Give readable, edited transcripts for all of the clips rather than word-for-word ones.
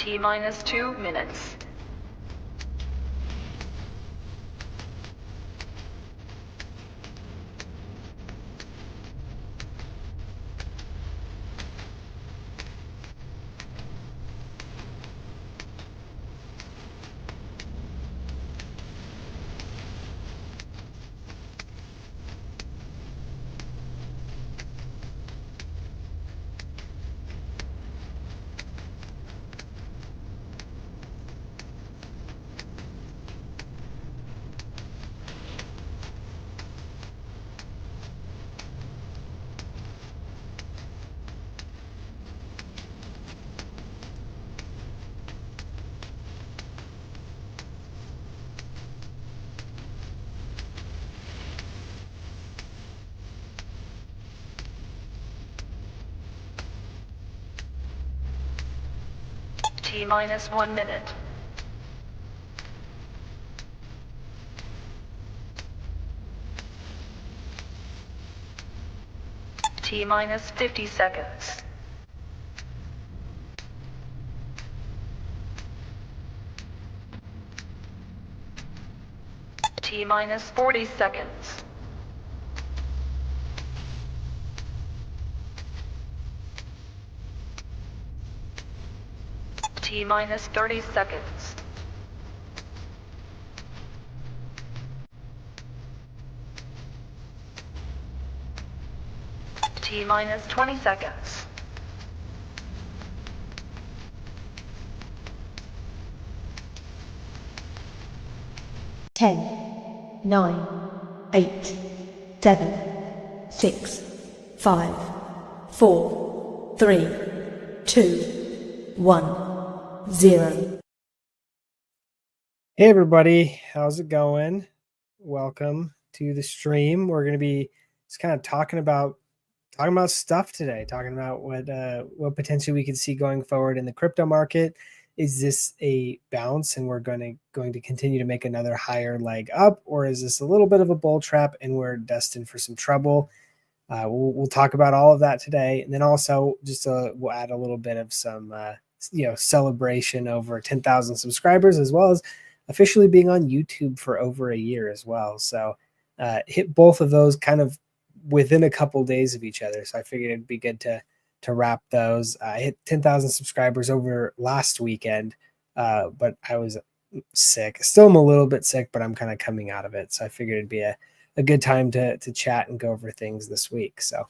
T minus 2 minutes. T minus 1 minute. T minus 50 seconds. T minus 40 seconds. T minus 30 seconds. T minus 20 seconds. Ten, 9, 8, 7, 6, 5, 4, 3, 2, 1, 0. Hey everybody, how's it going? Welcome to the stream. We're going to be just kind of talking about stuff today, talking about what potentially we could see going forward in the crypto market. Is this a bounce and we're going to continue to make another higher leg up, or is this a little bit of a bull trap and we're destined for some trouble? We'll talk about all of that today, and then also just we'll add a little bit of some celebration over 10,000 subscribers, as well as officially being on YouTube for over a year as well. So hit both of those kind of within a couple days of each other. So I figured it'd be good to wrap those. I hit 10,000 subscribers over last weekend, but I was sick. Still am a little bit sick, but I'm kind of coming out of it. So I figured it'd be a good time to chat and go over things this week. So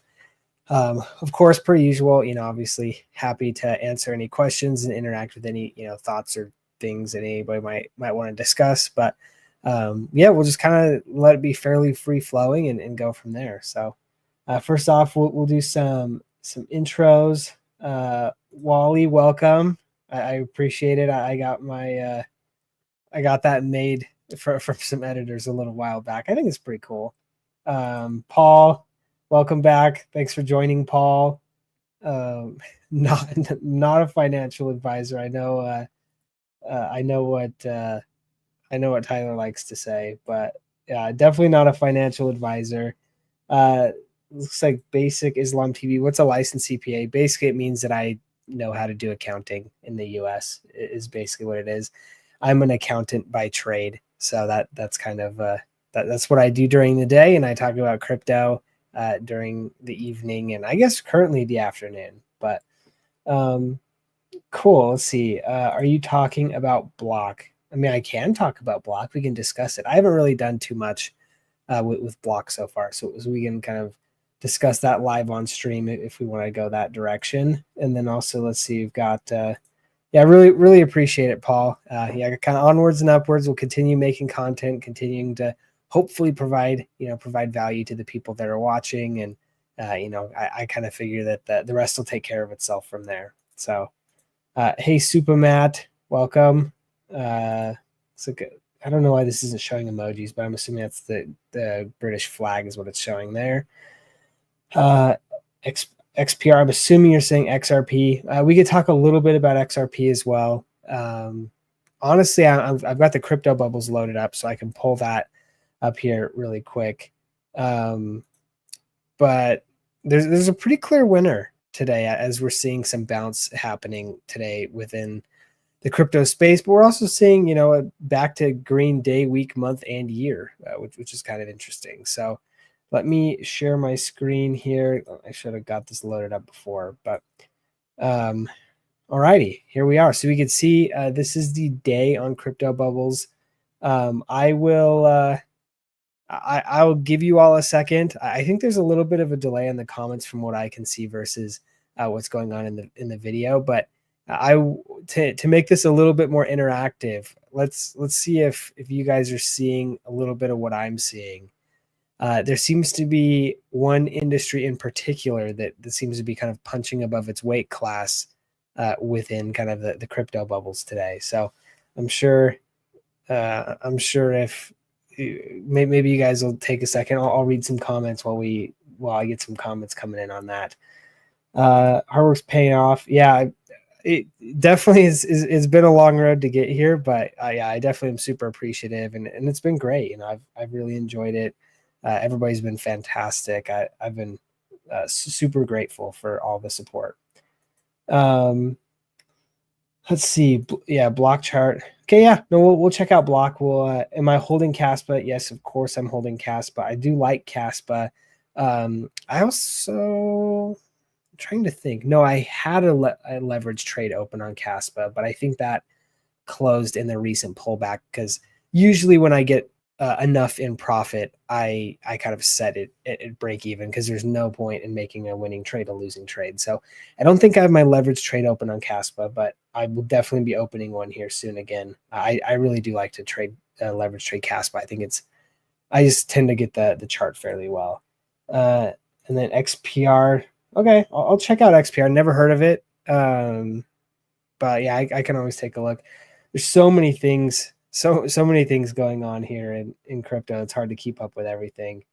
of course, per usual, obviously happy to answer any questions and interact with any, thoughts or things that anybody might want to discuss. But we'll just kind of let it be fairly free flowing and go from there. So first off, we'll do some intros. Wally, welcome. I appreciate it. I got my I got that made from some editors a little while back. I think it's pretty cool. Paul, welcome back. Thanks for joining, Paul. Not a financial advisor. I know what Tyler likes to say, but definitely not a financial advisor. Looks like Basic Islam TV. What's a licensed CPA? Basically, it means that I know how to do accounting in the US is basically what it is. I'm an accountant by trade. So that's kind of that's what I do during the day. And I talk about crypto during the evening and I guess currently the afternoon. But cool. Let's see. Are you talking about Block? I mean, I can talk about Block. We can discuss it. I haven't really done too much with Block so far. So we can kind of discuss that live on stream if we want to go that direction. And then also, let's see, you've got, really appreciate it, Paul. Kind of onwards and upwards. We'll continue making content, continuing to hopefully provide value to the people that are watching. And, I kind of figure that the rest will take care of itself from there. So, hey, Super Matt, welcome. So good. I don't know why this isn't showing emojis, but I'm assuming that's the British flag is what it's showing there. XPR, I'm assuming you're saying XRP. We could talk a little bit about XRP as well. Honestly, I've got the crypto bubbles loaded up, so I can pull that up here really quick. But there's a pretty clear winner today, as we're seeing some bounce happening today within crypto space, but we're also seeing, you know, back to green day, week, month, and year, which is kind of interesting. So let me share my screen here. I should have got this loaded up before, but alrighty, here we are. So we can see this is the day on Crypto Bubbles. I will give you all a second. I think there's a little bit of a delay in the comments from what I can see versus what's going on in the video, but to make this a little bit more interactive, let's see if you guys are seeing a little bit of what I'm seeing. There seems to be one industry in particular that seems to be kind of punching above its weight class within kind of the crypto bubbles today. So I'm sure if maybe you guys will take a second. I'll read some comments while I get some comments coming in on that. Hard work's paying off. Yeah, it definitely it's been a long road to get here, but yeah, I definitely am super appreciative, and it's been great. You know, I've really enjoyed it. Everybody's been fantastic. I've been super grateful for all the support. Let's see. Yeah, block chart. Okay, yeah, no, we'll check out block. Am I holding Caspa? Yes, of course I'm holding Caspa. I do like Caspa. I also trying to think. No, I had a leverage trade open on Caspa, but I think that closed in the recent pullback because usually when I get enough in profit, I kind of set it at break even because there's no point in making a winning trade a losing trade. So I don't think I have my leverage trade open on Caspa, but I will definitely be opening one here soon again. I really do like to trade leverage trade Caspa. I think I just tend to get the chart fairly well. And then XPR. Okay, I'll check out XPR. Never heard of it. But yeah, I can always take a look. There's so many things, so many things going on here in crypto. It's hard to keep up with everything.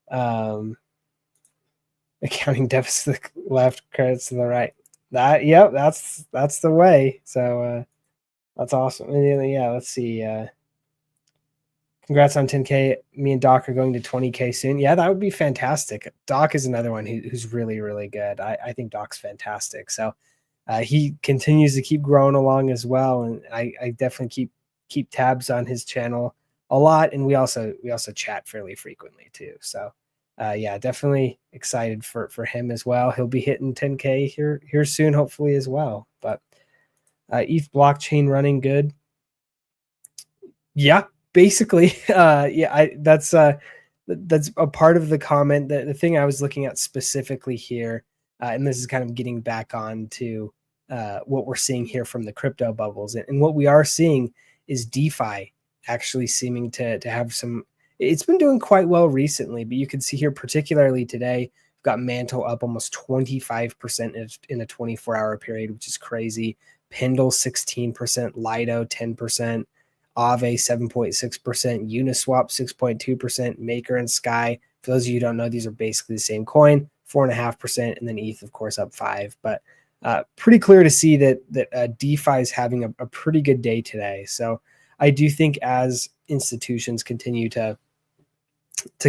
Accounting deficit to the left, credits to the right. Yep, that's the way. So that's awesome. And yeah, let's see. Congrats on 10K. Me and Doc are going to 20K soon. Yeah, that would be fantastic. Doc is another one who's really, really good. I think Doc's fantastic. So he continues to keep growing along as well. And I definitely keep tabs on his channel a lot. And we also chat fairly frequently too. So yeah, definitely excited for him as well. He'll be hitting 10K here soon, hopefully as well. But ETH blockchain running good. Yeah. Basically, yeah, that's a part of the comment. The thing I was looking at specifically here, and this is kind of getting back on to what we're seeing here from the crypto bubbles. And what we are seeing is DeFi actually seeming to have some, it's been doing quite well recently, but you can see here, particularly today, we've got Mantle up almost 25% in a 24-hour period, which is crazy. Pendle 16%, Lido 10%. Aave 7.6%, Uniswap 6.2%, Maker and Sky. For those of you who don't know, these are basically the same coin, 4.5%, and then ETH, of course, up 5%. But pretty clear to see that DeFi is having a pretty good day today. So I do think as institutions continue to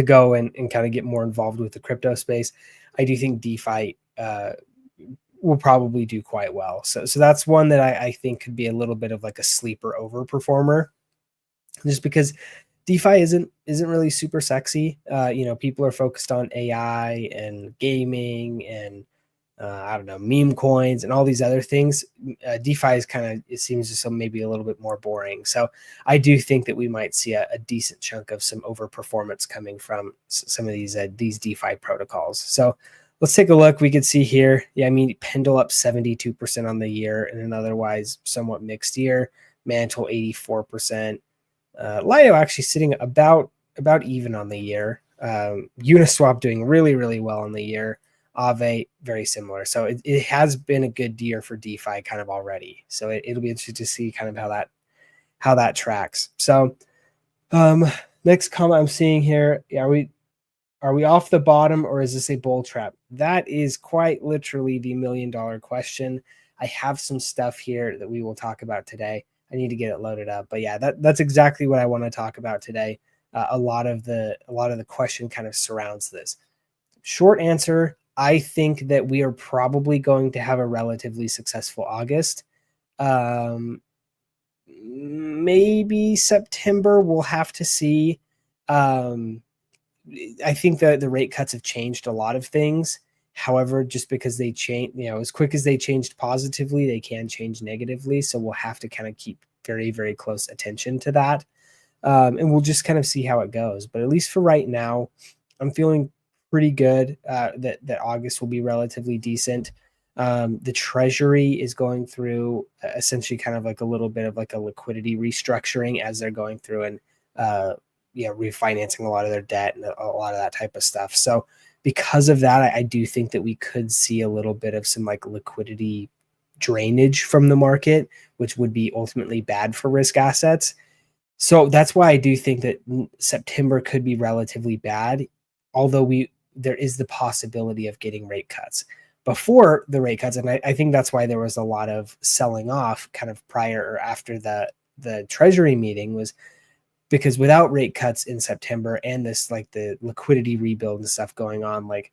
go and kind of get more involved with the crypto space, I do think DeFi will probably do quite well. So that's one that I think could be a little bit of like a sleeper overperformer. Just because DeFi isn't really super sexy. You know, people are focused on AI and gaming and I don't know, meme coins and all these other things. DeFi is kind of, it seems just maybe a little bit more boring. So I do think that we might see a decent chunk of some overperformance coming from some of these DeFi protocols. So let's take a look. We can see here, yeah, I mean, Pendle up 72% on the year in an otherwise somewhat mixed year. Mantle 84%. Lido actually sitting about even on the year. Uniswap doing really, really well on the year. Aave very similar. So it has been a good year for DeFi kind of already. So it'll be interesting to see kind of how that tracks. So next comment I'm seeing here, are we off the bottom or is this a bull trap? That is quite literally the $1 million question. I have some stuff here that we will talk about today. I need to get it loaded up, but yeah, that's exactly what I want to talk about today. A lot of the question kind of surrounds this. Short answer, I think that we are probably going to have a relatively successful August. maybe September. We'll have to see. I think that the rate cuts have changed a lot of things. However, just because they change, as quick as they changed positively, they can change negatively. So we'll have to kind of keep very, very close attention to that. And we'll just kind of see how it goes. But at least for right now, I'm feeling pretty good that August will be relatively decent. The Treasury is going through essentially kind of like a little bit of like a liquidity restructuring as they're going through and refinancing a lot of their debt and a lot of that type of stuff. So because of that, I do think that we could see a little bit of some like liquidity drainage from the market, which would be ultimately bad for risk assets. So that's why I do think that September could be relatively bad, although there is the possibility of getting rate cuts before the rate cuts. And I think that's why there was a lot of selling off kind of prior or after the Treasury meeting, was because without rate cuts in September and this like the liquidity rebuild and stuff going on, like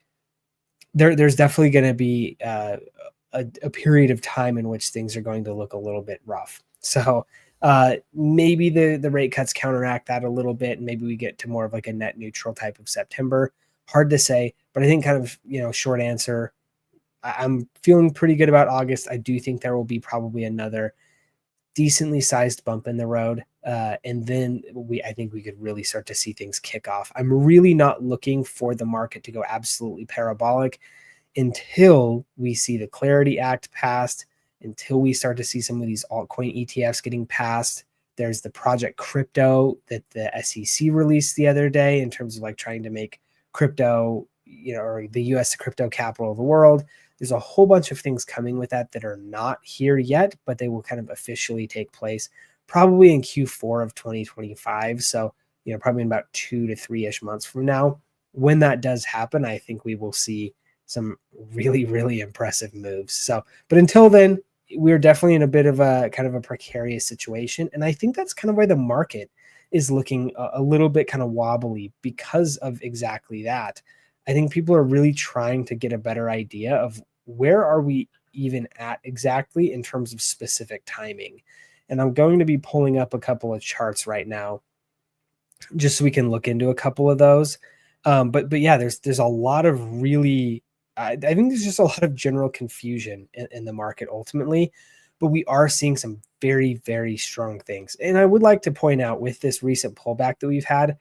there's definitely going to be a period of time in which things are going to look a little bit rough. So maybe the rate cuts counteract that a little bit, and maybe we get to more of like a net neutral type of September. Hard to say, but I think kind of, short answer, I'm feeling pretty good about August. I do think there will be probably another decently sized bump in the road. And then I think we could really start to see things kick off. I'm really not looking for the market to go absolutely parabolic until we see the Clarity Act passed, until we start to see some of these altcoin ETFs getting passed. There's the Project Crypto that the SEC released the other day in terms of like trying to make crypto, or the US the crypto capital of the world. There's a whole bunch of things coming with that are not here yet, but they will kind of officially take place probably in Q4 of 2025. So, probably in about 2 to 3-ish months from now. When that does happen, I think we will see some really, really impressive moves. So, but until then, we're definitely in a bit of a kind of a precarious situation. And I think that's kind of why the market is looking a little bit kind of wobbly because of exactly that. I think people are really trying to get a better idea of where are we even at exactly in terms of specific timing. And I'm going to be pulling up a couple of charts right now just so we can look into a couple of those. But yeah, there's a lot of really, I think there's just a lot of general confusion in the market ultimately, but we are seeing some very, very strong things. And I would like to point out with this recent pullback that we've had,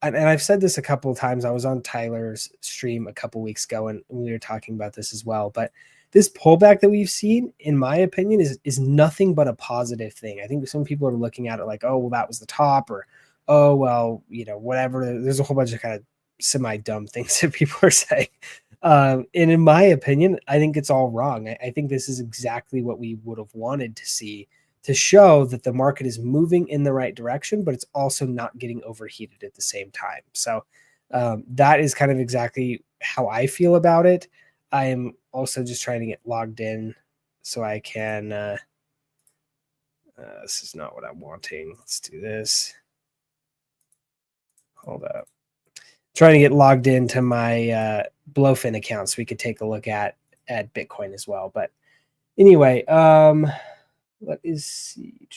and I've said this a couple of times. I was on Tyler's stream a couple weeks ago and we were talking about this as well, but this pullback that we've seen, in my opinion, is nothing but a positive thing. I think some people are looking at it like, oh, well, that was the top, or, oh, well, whatever. There's a whole bunch of kind of semi-dumb things that people are saying. And in my opinion, I think it's all wrong. I think this is exactly what we would have wanted to see, to show that the market is moving in the right direction, but it's also not getting overheated at the same time. So that is kind of exactly how I feel about it. I am also just trying to get logged in so I can, this is not what I'm wanting. Let's do this. Hold up. Trying to get logged into my BloFin account so we could take a look at Bitcoin as well. But anyway, let's see.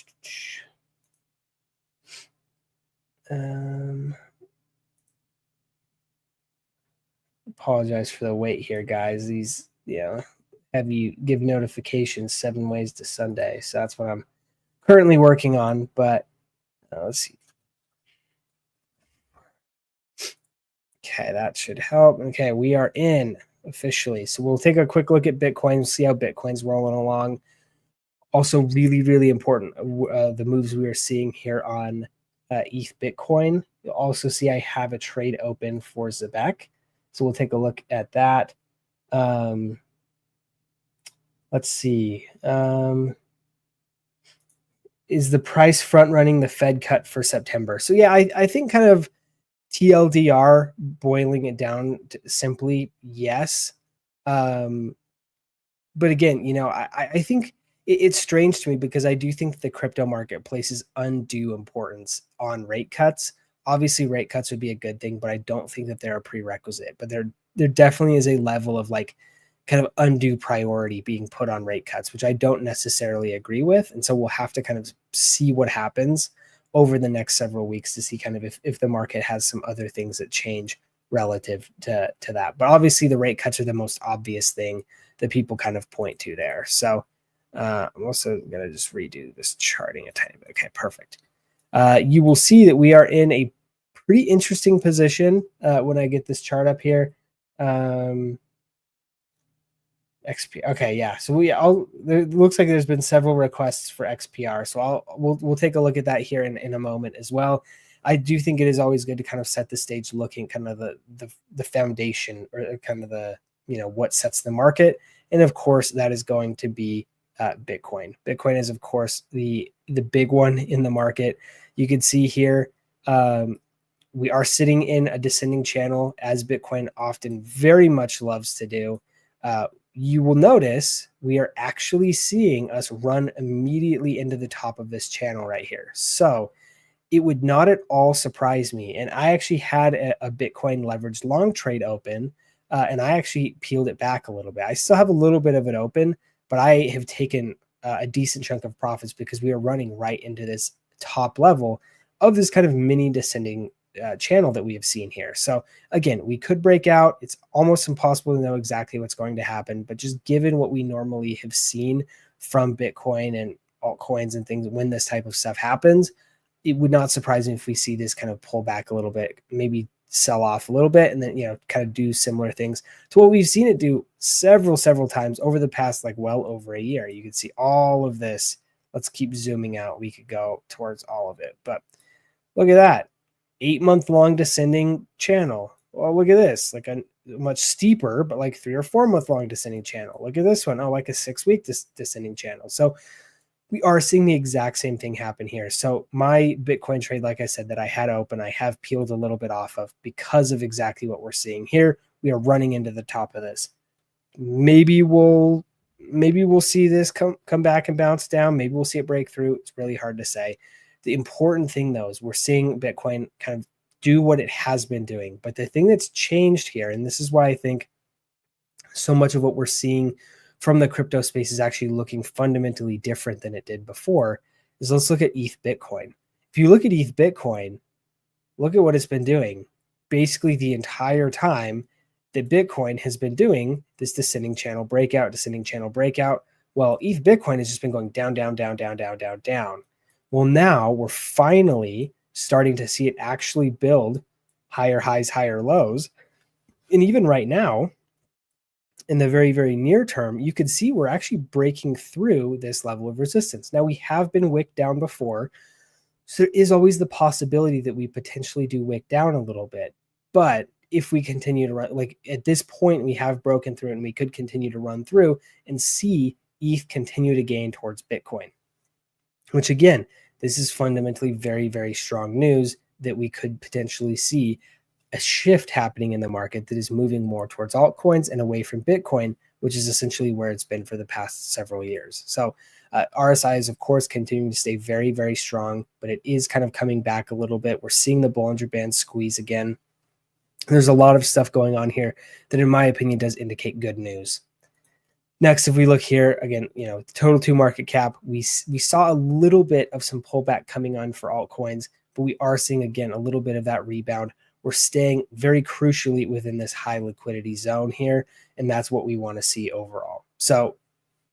Apologize for the wait here, guys. These, have you give notifications 7 ways to Sunday. So that's what I'm currently working on. But let's see. Okay, that should help. Okay, we are in officially. So we'll take a quick look at Bitcoin, see how Bitcoin's rolling along. Also really, really important, the moves we are seeing here on ETH Bitcoin. You'll also see I have a trade open for Zebek. So we'll take a look at that. Let's see. Is the price front running the Fed cut for September? So yeah, I think kind of TLDR, boiling it down to simply, yes. But again, I think it's strange to me because I do think the crypto market places undue importance on rate cuts. Obviously, rate cuts would be a good thing, but I don't think that they're a prerequisite. But there definitely is a level of like kind of undue priority being put on rate cuts, which I don't necessarily agree with. And so we'll have to kind of see what happens over the next several weeks to see kind of if the market has some other things that change relative to that. But obviously the rate cuts are the most obvious thing that people kind of point to there. So I'm also going to just redo this charting a tiny bit. Okay, perfect. You will see that we are in a pretty interesting position when I get this chart up here. XP. Okay, yeah. So it looks like there's been several requests for XPR. So we'll take a look at that here in a moment as well. I do think it is always good to kind of set the stage, looking kind of the foundation, or kind of the, what sets the market. And of course, that is going to be Bitcoin. Bitcoin is, of course, the big one in the market. You can see here, we are sitting in a descending channel, as Bitcoin often very much loves to do. You will notice we are actually seeing us run immediately into the top of this channel right here. So it would not at all surprise me. And I actually had a Bitcoin leveraged long trade open, and I actually peeled it back a little bit. I still have a little bit of it open, but I have taken a decent chunk of profits because we are running right into this top level of this kind of mini descending channel that we have seen here. So again, we could break out. It's almost impossible to know exactly what's going to happen, but just given what we normally have seen from Bitcoin and altcoins and things, when this type of stuff happens, it would not surprise me if we see this kind of pull back a little bit, maybe sell off a little bit, and then, kind of do similar things to what we've seen it do several times over the past, like, well over a year. You can see all of this. Let's keep zooming out. We could go towards all of it, but look at that. 8-month long descending channel. Well, look at this, like a much steeper, but like 3 or 4 month long descending channel. Look at this one. Oh, like a 6-week descending channel. So we are seeing the exact same thing happen here. So my Bitcoin trade, like I said, that I had open, I have peeled a little bit off of because of exactly what we're seeing here. We are running into the top of this. Maybe we'll see this come back and bounce down. Maybe we'll see it break through. It's really hard to say. The important thing, though, is we're seeing Bitcoin kind of do what it has been doing. But the thing that's changed here, and this is why I think so much of what we're seeing from the crypto space is actually looking fundamentally different than it did before, is let's look at ETH Bitcoin. If you look at ETH Bitcoin, look at what it's been doing. Basically the entire time that Bitcoin has been doing this descending channel breakout. Well, ETH Bitcoin has just been going down. Well, now we're finally starting to see it actually build higher highs, higher lows. And even right now, in the very, very near term, you could see we're actually breaking through this level of resistance. Now, we have been wicked down before, so there is always the possibility that we potentially do wick down a little bit. But if we continue to run, like at this point, we have broken through, and we could continue to run through and see ETH continue to gain towards Bitcoin, which again, this is fundamentally very, very strong news that we could potentially see a shift happening in the market that is moving more towards altcoins and away from Bitcoin, which is essentially where it's been for the past several years. So RSI is, of course, continuing to stay very, very strong, but it is kind of coming back a little bit. We're seeing the Bollinger Band squeeze again. There's a lot of stuff going on here that, in my opinion, does indicate good news. Next, if we look here, again, total to market cap, we saw a little bit of some pullback coming on for altcoins, but we are seeing, again, a little bit of that rebound. We're staying very crucially within this high liquidity zone here, and that's what we want to see overall. So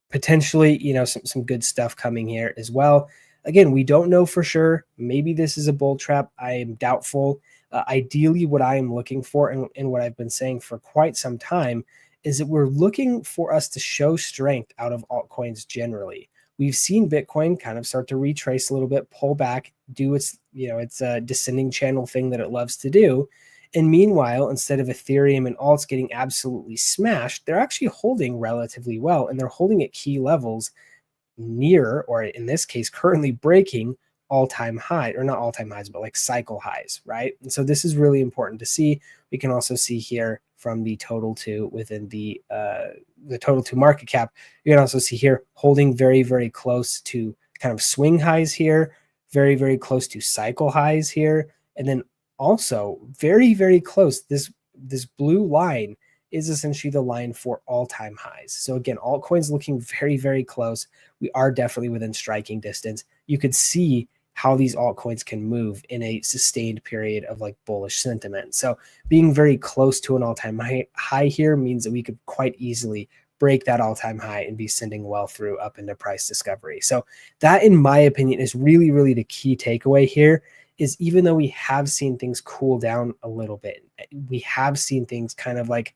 potentially, some good stuff coming here as well. Again, we don't know for sure. Maybe this is a bull trap. I am doubtful. Ideally, what I am looking for, and what I've been saying for quite some time, is that we're looking for us to show strength out of altcoins generally. We've seen Bitcoin kind of start to retrace a little bit, pull back, do its a descending channel thing that it loves to do. And meanwhile, instead of Ethereum and alts getting absolutely smashed, they're actually holding relatively well, and they're holding at key levels near, or in this case, currently breaking all-time high, or not all-time highs, but like cycle highs, right? And so this is really important to see. We can also see here from the total to within the total to market cap, you can also see here holding very, very close to kind of swing highs here, very, very close to cycle highs here, and then also very, very close. This blue line is essentially the line for all-time highs. So again, altcoins looking very, very close. We are definitely within striking distance. You could see how these altcoins can move in a sustained period of like bullish sentiment. So being very close to an all-time high here means that we could quite easily break that all-time high and be sending well through up into price discovery. So that, in my opinion, is really, really the key takeaway here, is even though we have seen things cool down a little bit, we have seen things kind of like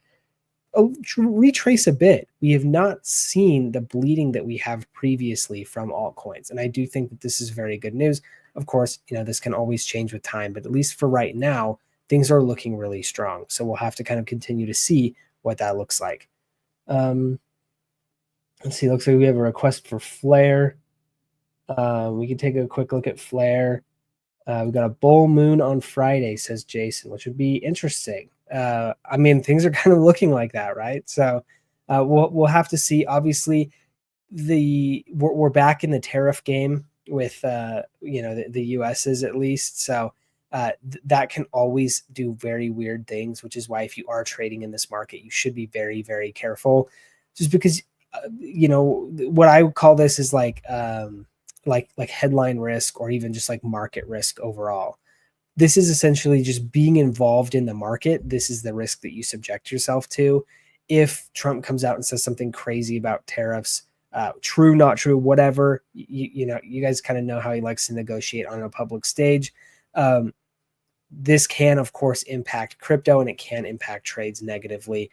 retrace a bit. We have not seen the bleeding that we have previously from altcoins. And I do think that this is very good news. Of course, this can always change with time, but at least for right now, things are looking really strong. So we'll have to kind of continue to see what that looks like. Let's see, looks like we have a request for Flare. We can take a quick look at Flare. We've got a bull moon on Friday, says Jason, which would be interesting. I mean, things are kind of looking like that, right? So we'll have to see. Obviously, we're back in the tariff game with the US's at least. So that can always do very weird things, which is why if you are trading in this market, you should be very, very careful. Just because what I would call this is like headline risk, or even just like market risk overall. This is essentially just being involved in the market. This is the risk that you subject yourself to. If Trump comes out and says something crazy about tariffs, true, not true, whatever, you guys kind of know how he likes to negotiate on a public stage. This can, of course, impact crypto, and it can impact trades negatively.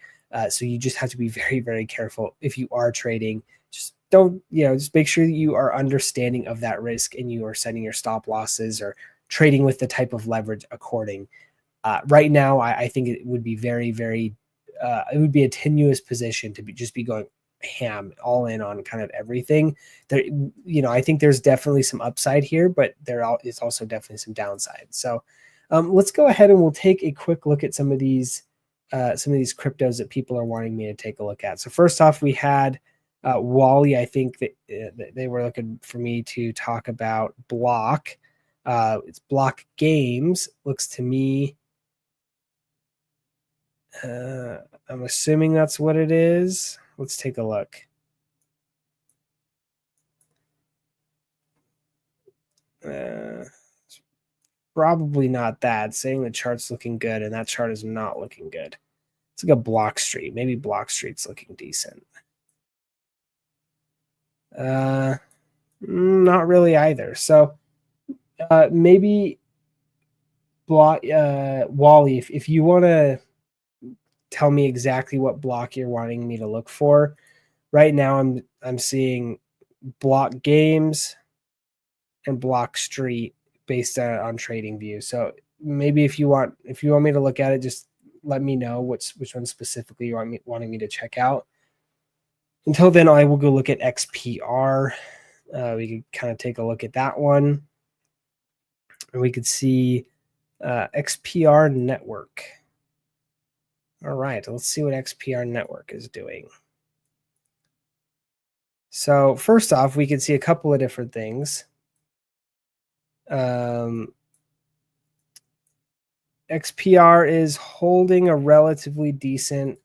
So you just have to be very, very careful if you are trading. Just just make sure that you are understanding of that risk and you are setting your stop losses or trading with the type of leverage according. Right now, I think it would be very, very, it would be a tenuous position to just be going ham all in on kind of everything. There, I think there's definitely some upside here, but there is also definitely some downside. So let's go ahead and we'll take a quick look at some of these cryptos that people are wanting me to take a look at. So first off, we had Wally. I think that they were looking for me to talk about Block. It's Block Games. Looks to me, I'm assuming that's what it is. Let's take a look. It's probably not that. Saying the chart's looking good, and that chart is not looking good. It's like a Block Street. Maybe Block Street's looking decent. Not really either. So maybe Wally, if you want to tell me exactly what block you're wanting me to look for. Right now I'm seeing Block Games and Block Street based on TradingView. So maybe if you want me to look at it, just let me know which one specifically you wanting me to check out. Until then, I will go look at XPR. We can kind of take a look at that one. And we could see XPR Network. All right, let's see what XPR Network is doing. So first off, we could see a couple of different things. XPR is holding a relatively decent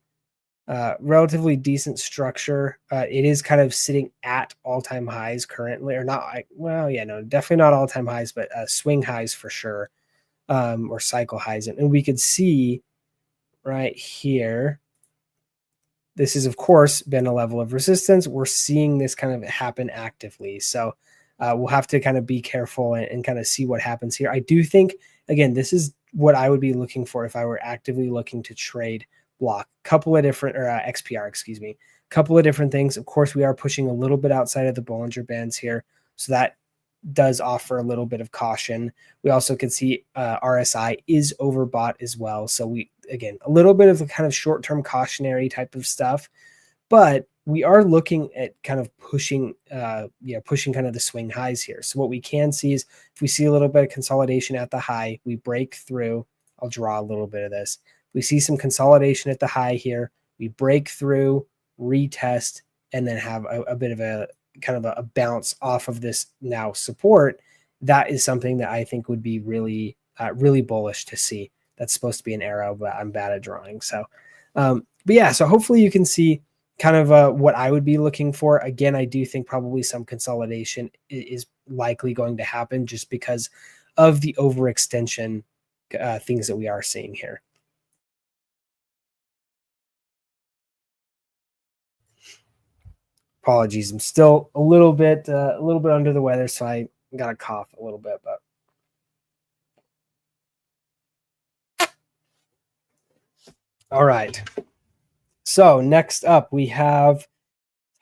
structure. It is kind of sitting at all-time highs currently, or not. Definitely not all-time highs, but swing highs for sure, or cycle highs. And we could see right here, this has, of course, been a level of resistance. We're seeing this kind of happen actively. So we'll have to kind of be careful and kind of see what happens here. I do think, again, this is what I would be looking for if I were actively looking to trade Block. XPR, excuse me. Couple of different things. Of course, we are pushing a little bit outside of the Bollinger Bands here. So that does offer a little bit of caution. We also can see RSI is overbought as well. So again, a little bit of a kind of short-term cautionary type of stuff, but we are looking at kind of pushing kind of the swing highs here. So what we can see is if we see a little bit of consolidation at the high, we break through. I'll draw a little bit of this. We see some consolidation at the high here. We break through, retest, and then have a bit of a kind of a bounce off of this now support. That is something that I think would be really, really bullish to see. That's supposed to be an arrow, but I'm bad at drawing. So But yeah, so hopefully you can see kind of what I would be looking for. Again, I do think probably some consolidation is likely going to happen just because of the overextension things that we are seeing here. Apologies, I'm still a little bit under the weather, so I got a cough a little bit, but all right. So next up, we have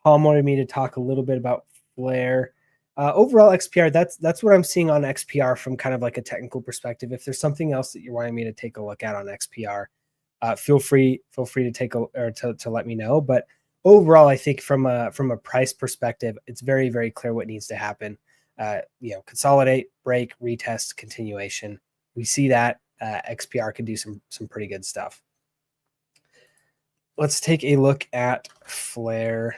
Tom wanted me to talk a little bit about Flare. Overall XPR, that's what I'm seeing on XPR from kind of like a technical perspective. If there's something else that you're wanting me to take a look at on XPR, feel free to take to let me know. But overall, I think from a price perspective, it's very, very clear what needs to happen. Consolidate, break, retest, continuation. We see that XPR can do some pretty good stuff. Let's take a look at Flare.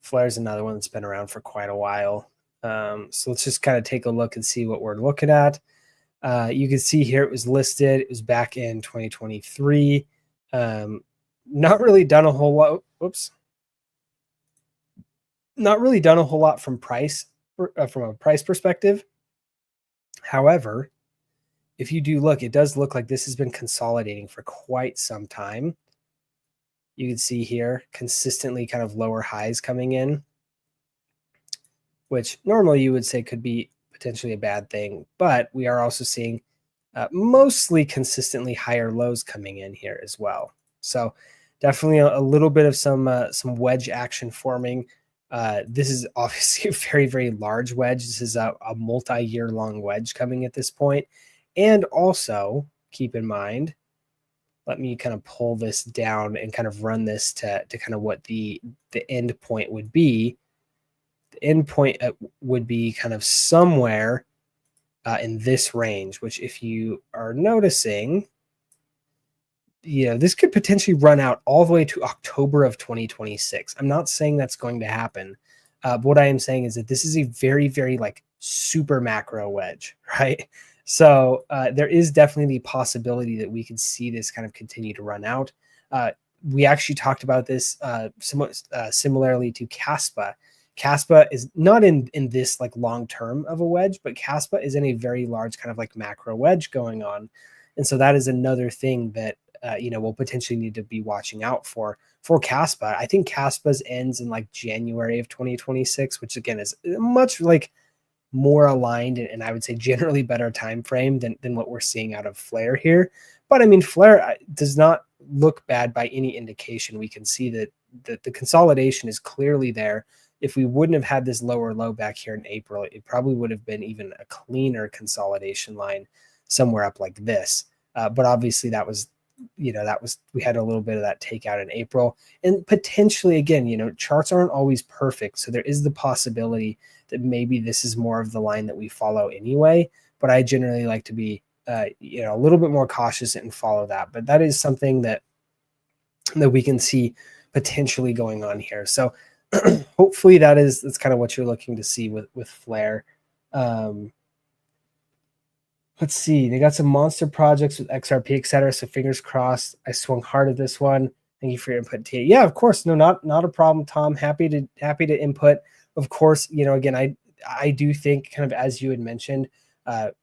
Flare is another one that's been around for quite a while. So let's just kind of take a look and see what we're looking at. You can see here it was listed. It was back in 2023. Not really done a whole lot. Whoops. Not really done a whole lot from a price perspective. However, if you do look, it does look like this has been consolidating for quite some time. You can see here consistently kind of lower highs coming in, which normally you would say could be potentially a bad thing, but we are also seeing mostly consistently higher lows coming in here as well. So definitely a little bit of some wedge action forming. This is obviously a very, very large wedge. This is a multi-year long wedge coming at this point. And also keep in mind, let me kind of pull this down and kind of run this to kind of what the end point would be. The end point would be kind of somewhere in this range, which if you are noticing, this could potentially run out all the way to October of 2026. I'm not saying that's going to happen. But what I am saying is that this is a very, very like super macro wedge, right? So there is definitely the possibility that we can see this kind of continue to run out. We actually talked about this somewhat similarly to Kaspa. Kaspa is not in this like long term of a wedge, but Kaspa is in a very large kind of like macro wedge going on. And so that is another thing that we'll potentially need to be watching out for Kaspa. I think Kaspa's ends in like January of 2026, which again is much like more aligned and I would say generally better time frame than what we're seeing out of Flare here. But I mean, Flare does not look bad by any indication. We can see that the consolidation is clearly there. If we wouldn't have had this lower low back here in April, it probably would have been even a cleaner consolidation line somewhere up like this. But obviously that was we had a little bit of that takeout in April, and potentially again, charts aren't always perfect. So there is the possibility that maybe this is more of the line that we follow anyway, but I generally like to be, a little bit more cautious and follow that. But that is something that we can see potentially going on here. So hopefully that's kind of what you're looking to see with Flare. Let's see. They got some monster projects with XRP, etc. So fingers crossed. I swung hard at this one. Thank you for your input, Tia. Yeah, of course. No, not a problem, Tom. Happy to input. Of course, again, I do think kind of as you had mentioned,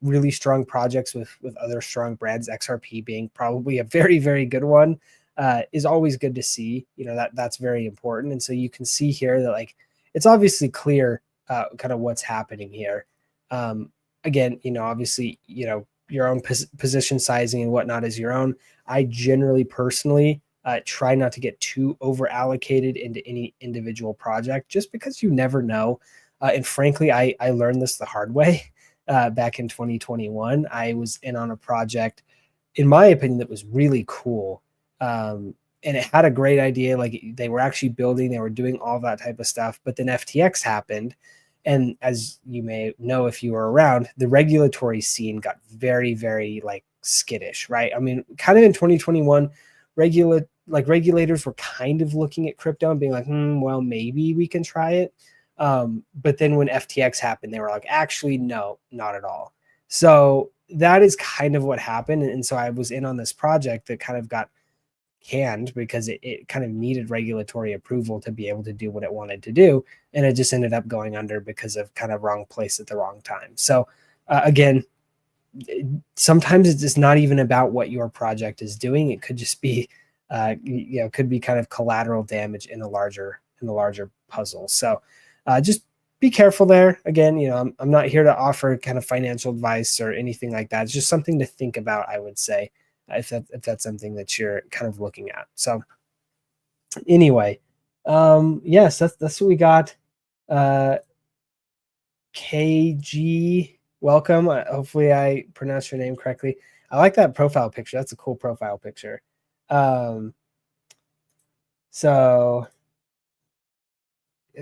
really strong projects with other strong brands, XRP being probably a very, very good one, is always good to see. That's very important. And so you can see here that like it's obviously clear kind of what's happening here. Again, obviously, your own position sizing and whatnot is your own. I generally personally try not to get too over allocated into any individual project just because you never know. And frankly, I learned this the hard way back in 2021. I was in on a project, in my opinion, that was really cool. And it had a great idea. Like they were actually building, they were doing all that type of stuff. But then FTX happened. And as you may know, if you were around, the regulatory scene got very, very like skittish, right? I mean, kind of in 2021, regulators were kind of looking at crypto and being like, well, maybe we can try it. But then when FTX happened, they were like, actually, no, not at all. So that is kind of what happened. And so I was in on this project that kind of got canned because it kind of needed regulatory approval to be able to do what it wanted to do. And it just ended up going under because of kind of wrong place at the wrong time. So again, sometimes it's just not even about what your project is doing. It could just be, could be kind of collateral damage in a larger puzzle. So just be careful there. Again, I'm not here to offer kind of financial advice or anything like that. It's just something to think about, I would say, if that's something that you're kind of looking at. So anyway, yes, that's what we got. KG, welcome. Hopefully I pronounced your name correctly. I like that profile picture. That's a cool profile picture. So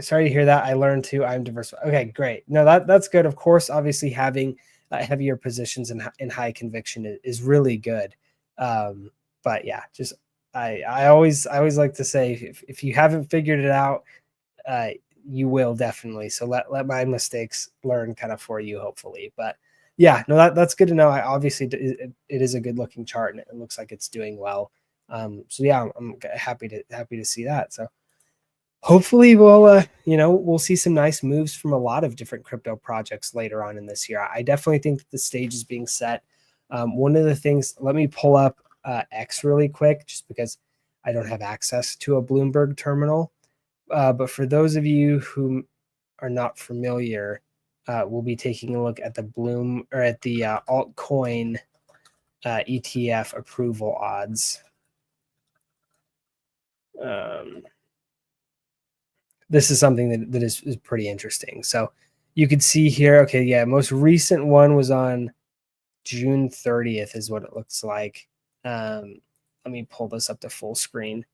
sorry to hear that. I learned too. I'm diversified. Okay, great. No, that's good. Of course, obviously having heavier positions in high conviction is really good. But yeah, just I always like to say if you haven't figured it out, you will definitely. So let my mistakes learn kind of for you, hopefully. But yeah, no, that's good to know. I obviously it is a good looking chart and it looks like it's doing well. So yeah, I'm happy to see that. So hopefully we'll see some nice moves from a lot of different crypto projects later on in this year. I definitely think that the stage is being set. One of the things, let me pull up X really quick, just because I don't have access to a Bloomberg terminal. But for those of you who are not familiar, we'll be taking a look at the altcoin ETF approval odds. This is something that is pretty interesting. So you could see here, okay, yeah, most recent one was on June 30th is what it looks like. Let me pull this up to full screen.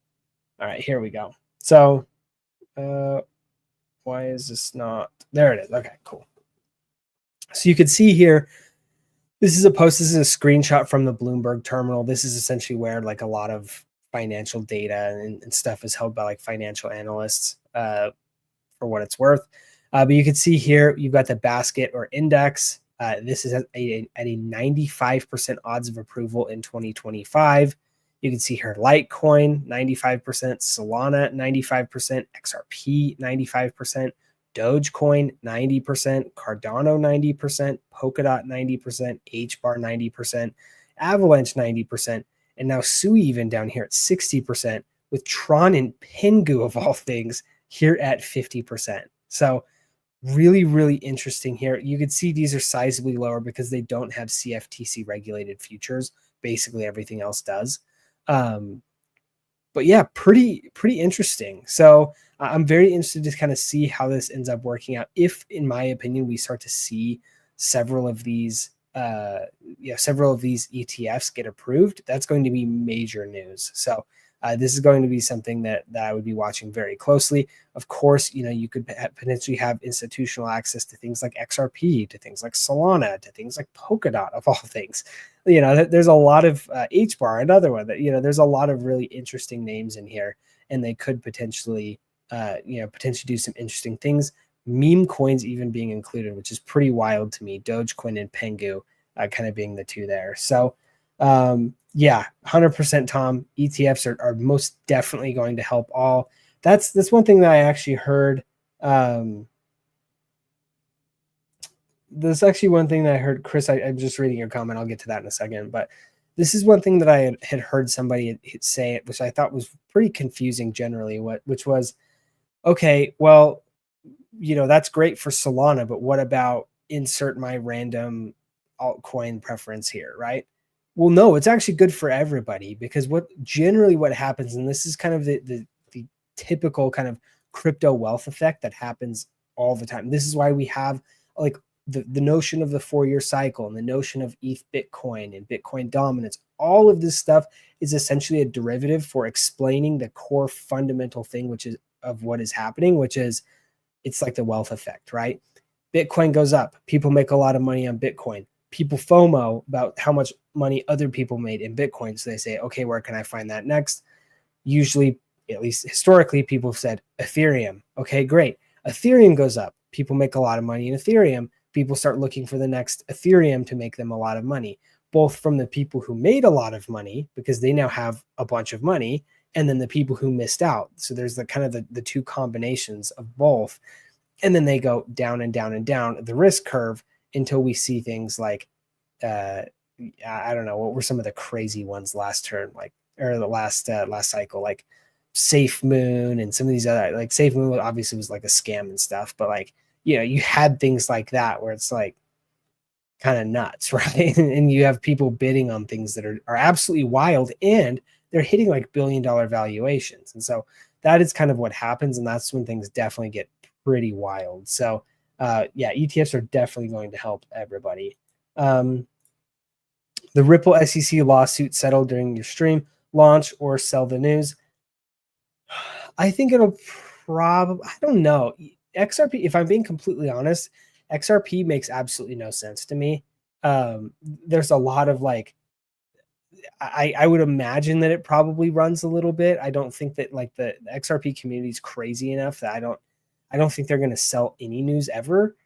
All right, here we go. So why is this not? There it is. Okay, cool. So you can see here, this is a post. This is a screenshot from the Bloomberg terminal. This is essentially where like a lot of financial data and stuff is held by like financial analysts for what it's worth. But you can see here, you've got the basket or index. This is at a 95% odds of approval in 2025. You can see here Litecoin, 95%, Solana, 95%, XRP, 95%, Dogecoin, 90%, Cardano, 90%, Polkadot, 90%, HBAR, 90%, Avalanche, 90%, and now Sui even down here at 60%, with Tron and Pengu of all things here at 50%. So really, really interesting here. You can see these are sizably lower because they don't have CFTC regulated futures. Basically everything else does. But yeah, pretty interesting. So I'm very interested to kind of see how this ends up working out. If, in my opinion, we start to see several of these ETFs get approved, that's going to be major news. So this is going to be something that I would be watching very closely. Of course, you could potentially have institutional access to things like XRP, to things like Solana, to things like Polkadot, of all things. There's a lot of HBAR, another one that, there's a lot of really interesting names in here, and they could potentially do some interesting things. Meme coins even being included, which is pretty wild to me. Dogecoin and Pengu kind of being the two there. So yeah, 100% Tom. ETFs are most definitely going to help all. That's one thing that I actually heard. There's actually one thing that I heard, Chris. I'm just reading your comment. I'll get to that in a second. But this is one thing that I had heard somebody say, which I thought was pretty confusing generally. Which was, okay, well, that's great for Solana, but what about insert my random altcoin preference here, right? Well, no, it's actually good for everybody, because what happens, and this is kind of the typical kind of crypto wealth effect that happens all the time. This is why we have like the notion of the 4-year cycle and the notion of ETH Bitcoin and Bitcoin dominance. All of this stuff is essentially a derivative for explaining the core fundamental thing, which is of what is happening, which is it's like the wealth effect, right? Bitcoin goes up. People make a lot of money on Bitcoin. People FOMO about how much money other people made in Bitcoin. So they say, okay, where can I find that next? Usually, at least historically, people have said Ethereum. Okay, great. Ethereum goes up. People make a lot of money in Ethereum. People start looking for the next Ethereum to make them a lot of money. both from the people who made a lot of money because they now have a bunch of money, and then the people who missed out. So there's the kind of the two combinations of both. And then they go down and down and down the risk curve until we see things like, I don't know, what were some of the crazy ones last turn, like, or the last cycle, like Safe Moon and some of these other, like Safe Moon obviously was like a scam and stuff, but like, you know, you had things like that where it's like kind of nuts, right? And you have people bidding on things that are absolutely wild, and they're hitting like $1 billion valuations. And so that is kind of what happens. And that's when things definitely get pretty wild. So yeah, ETFs are definitely going to help everybody. The Ripple SEC lawsuit settled during your stream launch or sell the news. I think it'll probably, I don't know. XRP, if I'm being completely honest, XRP makes absolutely no sense to me. There's a lot of like, I would imagine that it probably runs a little bit. I don't think that like the XRP community is crazy enough that I don't think they're going to sell any news ever.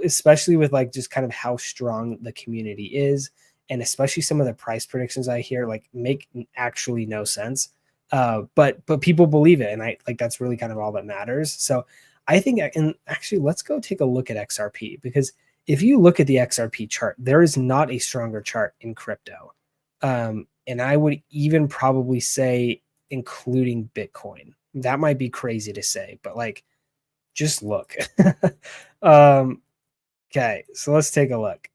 Especially with like just kind of how strong the community is, and especially some of the price predictions I hear like make actually no sense. But people believe it, and I like that's really kind of all that matters. So I think, and actually let's go take a look at XRP, because if you look at the XRP chart, there is not a stronger chart in crypto. And I would even probably say including Bitcoin. That might be crazy to say, but like, just look. Okay, so let's take a look.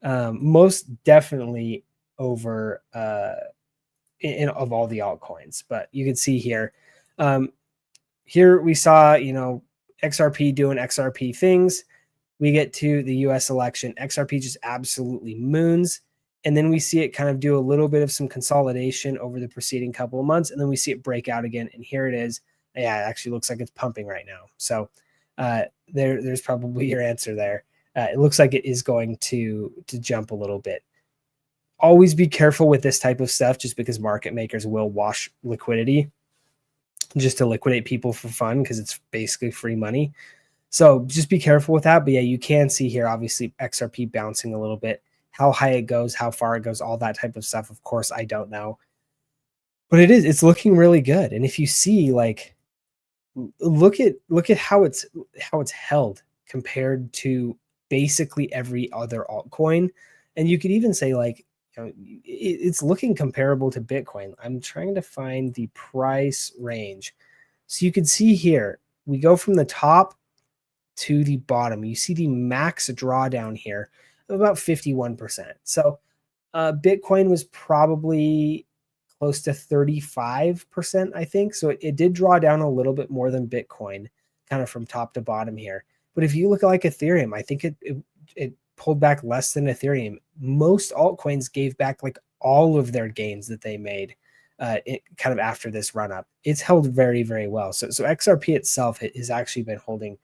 Most definitely over of all the altcoins, but you can see here. Here we saw, you know, XRP doing XRP things. We get to the US election. XRP just absolutely moons. And then we see it kind of do a little bit of some consolidation over the preceding couple of months. And then we see it break out again. And here it is. Yeah, it actually looks like it's pumping right now. So there's probably your answer there. It looks like it is going to jump a little bit. Always be careful with this type of stuff, just because market makers will wash liquidity just to liquidate people for fun, because it's basically free money. So just be careful with that. But yeah, you can see here, obviously, XRP bouncing a little bit. How high it goes, how far it goes, all that type of stuff. Of course, I don't know. But it's looking really good. And if you see, like, look at how it's held compared to basically every other altcoin. And you could even say, like, you know, it's looking comparable to Bitcoin. I'm trying to find the price range. So you can see here, we go from the top to the bottom. You see the max drawdown here of about 51%. So Bitcoin was probably close to 35%, I think. So it did draw down a little bit more than Bitcoin, kind of from top to bottom here. But if you look at like Ethereum, I think it pulled back less than Ethereum. Most altcoins gave back like all of their gains that they made kind of after this run up. It's held very, very well. So XRP itself has actually been holding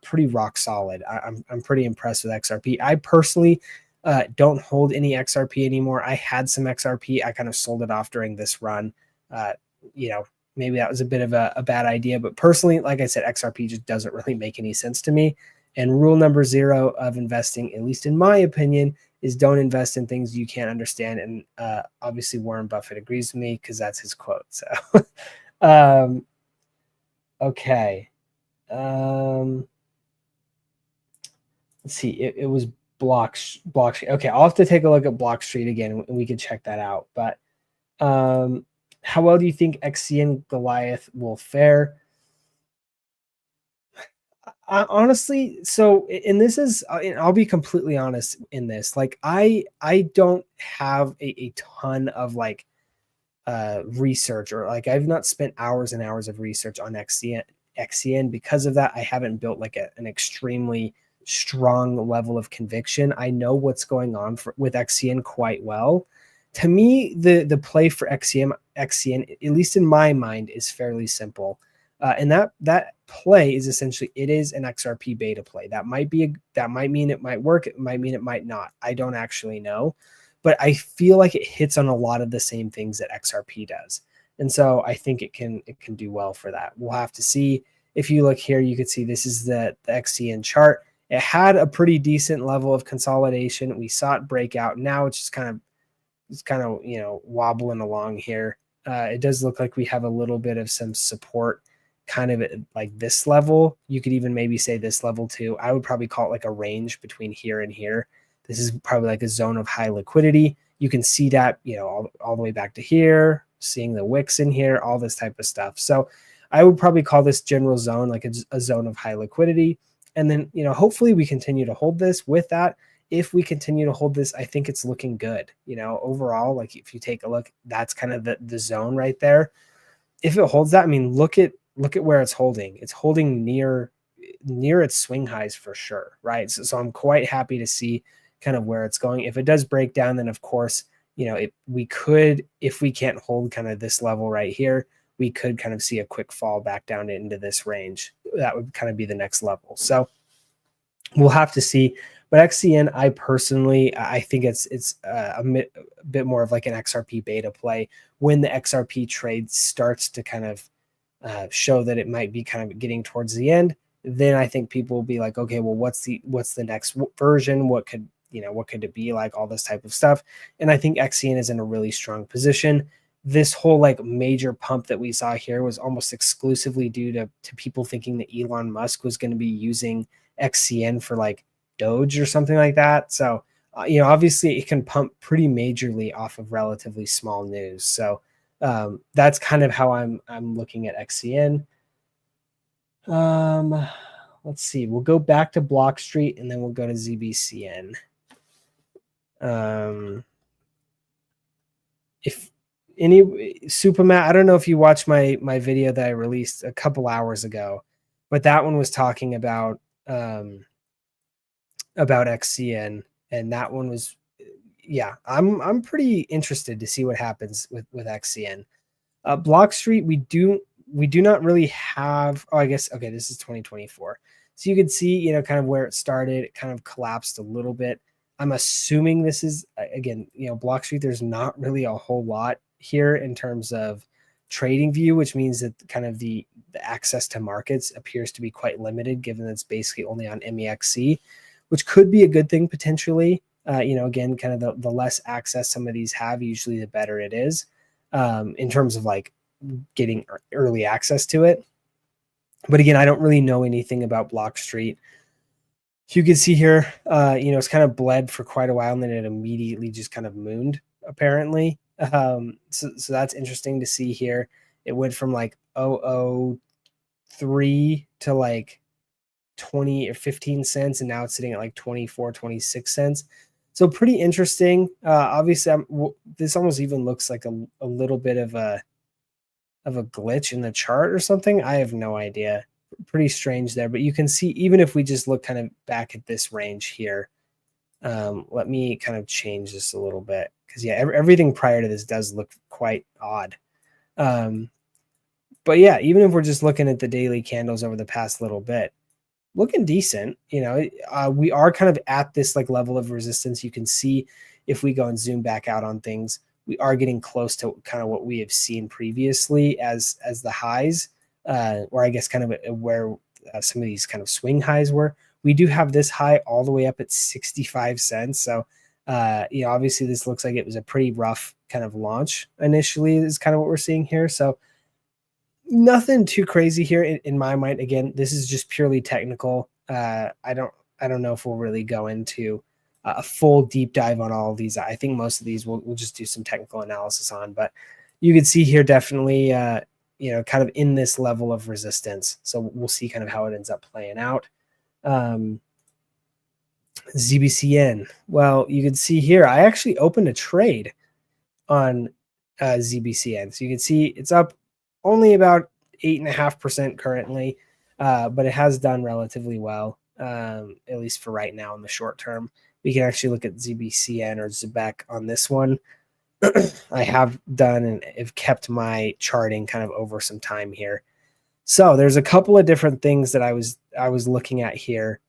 pretty rock solid. I'm pretty impressed with XRP. I personally don't hold any XRP anymore. I had some XRP. I kind of sold it off during this run. You know, maybe that was a bit of a bad idea, but personally, like I said, XRP just doesn't really make any sense to me. And rule number 0 of investing, at least in my opinion, is don't invest in things you can't understand. And obviously Warren Buffett agrees with me, because that's his quote. So, okay. Let's see. It was Block Street. Okay, I'll have to take a look at Block Street again, and we can check that out. But how well do you think XCN Goliath will fare? Honestly, so, and this is, and I'll be completely honest in this, like I don't have a ton of like research, or like I've not spent hours and hours of research on XCN. Because of that, I haven't built like an extremely strong level of conviction. I know what's going on with XCN quite well. To me, the play for XCN, at least in my mind, is fairly simple. And that play is essentially, it is an XRP beta play. That might mean it might work. It might mean it might not. I don't actually know, but I feel like it hits on a lot of the same things that XRP does. And so I think it can do well for that. We'll have to see. If you look here, you can see this is the XCN chart. It had a pretty decent level of consolidation. We saw it break out. Now it's just kind of, you know, wobbling along here. It does look like we have a little bit of some support kind of at like this level. You could even maybe say this level too. I would probably call it like a range between here and here. This is probably like a zone of high liquidity. You can see that, you know, all the way back to here, seeing the wicks in here, all this type of stuff. So I would probably call this general zone like a zone of high liquidity. And then, you know, hopefully we continue to hold this. With that, if we continue to hold this, I think it's looking good. You know, overall, like if you take a look, that's kind of the zone right there. If it holds that, I mean, look at where it's holding. It's holding near its swing highs for sure, right? So I'm quite happy to see kind of where it's going. If it does break down, then of course, you know, we could, if we can't hold kind of this level right here, we could kind of see a quick fall back down into this range. That would kind of be the next level. So we'll have to see. But XCN, I personally, I think it's a bit more of like an XRP beta play. When the XRP trade starts to kind of show that it might be kind of getting towards the end, then I think people will be like, okay, well, what's the next version? What could it be like? All this type of stuff. And I think XCN is in a really strong position. This whole like major pump that we saw here was almost exclusively due to people thinking that Elon Musk was going to be using XCN for like Doge or something like that. So, you know, obviously it can pump pretty majorly off of relatively small news. So that's kind of how I'm looking at XCN. Let's see. We'll go back to Block Street and then we'll go to ZBCN. If any Supermat, I don't know if you watched my video that I released a couple hours ago, but that one was talking about XCN, and that one was, yeah, I'm pretty interested to see what happens with XCN. Block Street, we do not really have, I guess, okay, this is 2024. So you could see, you know, kind of where it started. It kind of collapsed a little bit. I'm assuming this is, again, you know, Block Street, there's not really a whole lot here in terms of trading view, which means that kind of the access to markets appears to be quite limited, given that it's basically only on MEXC, which could be a good thing potentially. You know, again, kind of the less access some of these have, usually the better it is in terms of like getting early access to it. But again, I don't really know anything about Block Street. You can see here, you know, it's kind of bled for quite a while and then it immediately just kind of mooned apparently. So that's interesting to see here. It went from like 0.003 to like 20 or 15 cents, and now it's sitting at like 24, 26 cents. So pretty interesting. Obviously, this almost even looks like a little bit of a glitch in the chart or something. I have no idea. Pretty strange there, but you can see, even if we just look kind of back at this range here, let me kind of change this a little bit, because yeah, everything prior to this does look quite odd. But yeah, even if we're just looking at the daily candles over the past little bit, looking decent. You know, we are kind of at this like level of resistance. You can see if we go and zoom back out on things, we are getting close to kind of what we have seen previously as the highs, or I guess kind of where some of these kind of swing highs were. We do have this high all the way up at 65 cents. So, you know, obviously this looks like it was a pretty rough kind of launch initially, is kind of what we're seeing here. So nothing too crazy here in my mind. Again, this is just purely technical. I don't know if we'll really go into a full deep dive on all of these. I think most of these we'll just do some technical analysis on, but you can see here definitely, you know, kind of in this level of resistance. So we'll see kind of how it ends up playing out. ZBCN. Well, you can see here, I actually opened a trade on ZBCN. So you can see it's up only about 8.5% currently, but it has done relatively well, at least for right now in the short term. We can actually look at ZBCN or ZBEC on this one. I have done and have kept my charting kind of over some time here. So there's a couple of different things that I was looking at here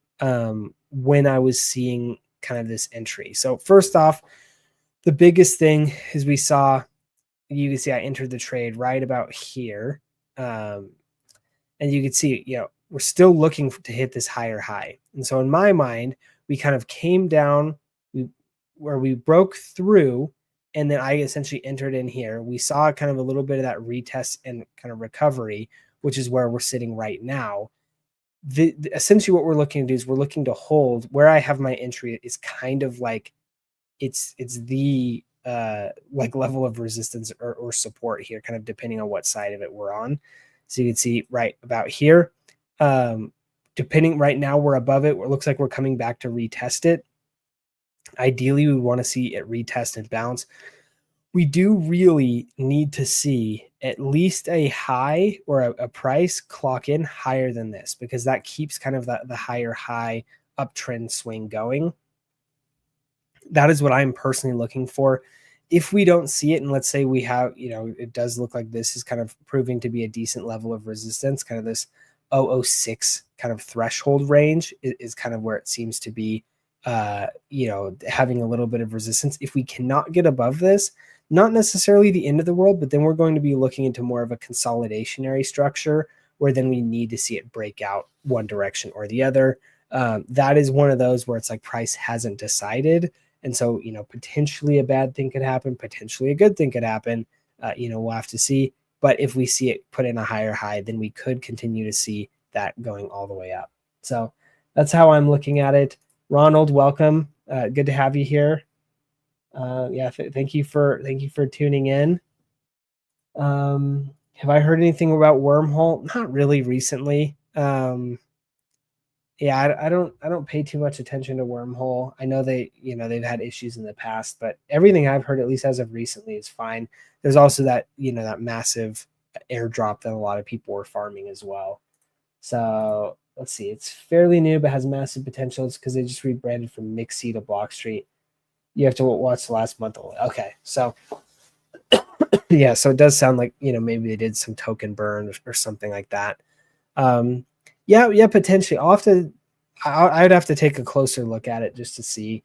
when I was seeing kind of this entry. So first off, the biggest thing is we saw, you can see I entered the trade right about here. And you can see, you know, we're still looking to hit this higher high. And so in my mind, we kind of came down where we broke through, and then I essentially entered in here. We saw kind of a little bit of that retest and kind of recovery, which is where we're sitting right now. Essentially what we're looking to do is we're looking to hold where I have my entry is kind of like it's the like level of resistance or support here, kind of depending on what side of it we're on. So you can see right about here, depending right now we're above it. It looks like we're coming back to retest it. Ideally, we want to see it retest and bounce. We do really need to see at least a high or a price clock in higher than this, because that keeps kind of the higher high uptrend swing going. That is what I'm personally looking for. If we don't see it, and let's say we have, it does look like this is kind of proving to be a decent level of resistance, kind of this 006 kind of threshold range is kind of where it seems to be, having a little bit of resistance. If we cannot get above this, not necessarily the end of the world, but then we're going to be looking into more of a consolidationary structure where then we need to see it break out one direction or the other. That is one of those where it's like price hasn't decided. And so, potentially a bad thing could happen, potentially a good thing could happen. We'll have to see. But if we see it put in a higher high, then we could continue to see that going all the way up. So that's how I'm looking at it. Ronald, welcome. Good to have you here. Thank you for tuning in. Have I heard anything about Wormhole? Not really recently. I don't pay too much attention to Wormhole. I know they've had issues in the past, but everything I've heard, at least as of recently, is fine. There's also that that massive airdrop that a lot of people were farming as well. So let's see, it's fairly new but has massive potential. It's because they just rebranded from Mixie to Block Street. You have to watch the last month. Okay, so yeah, so it does sound like maybe they did some token burn or something like that. Potentially. I'd have to take a closer look at it just to see.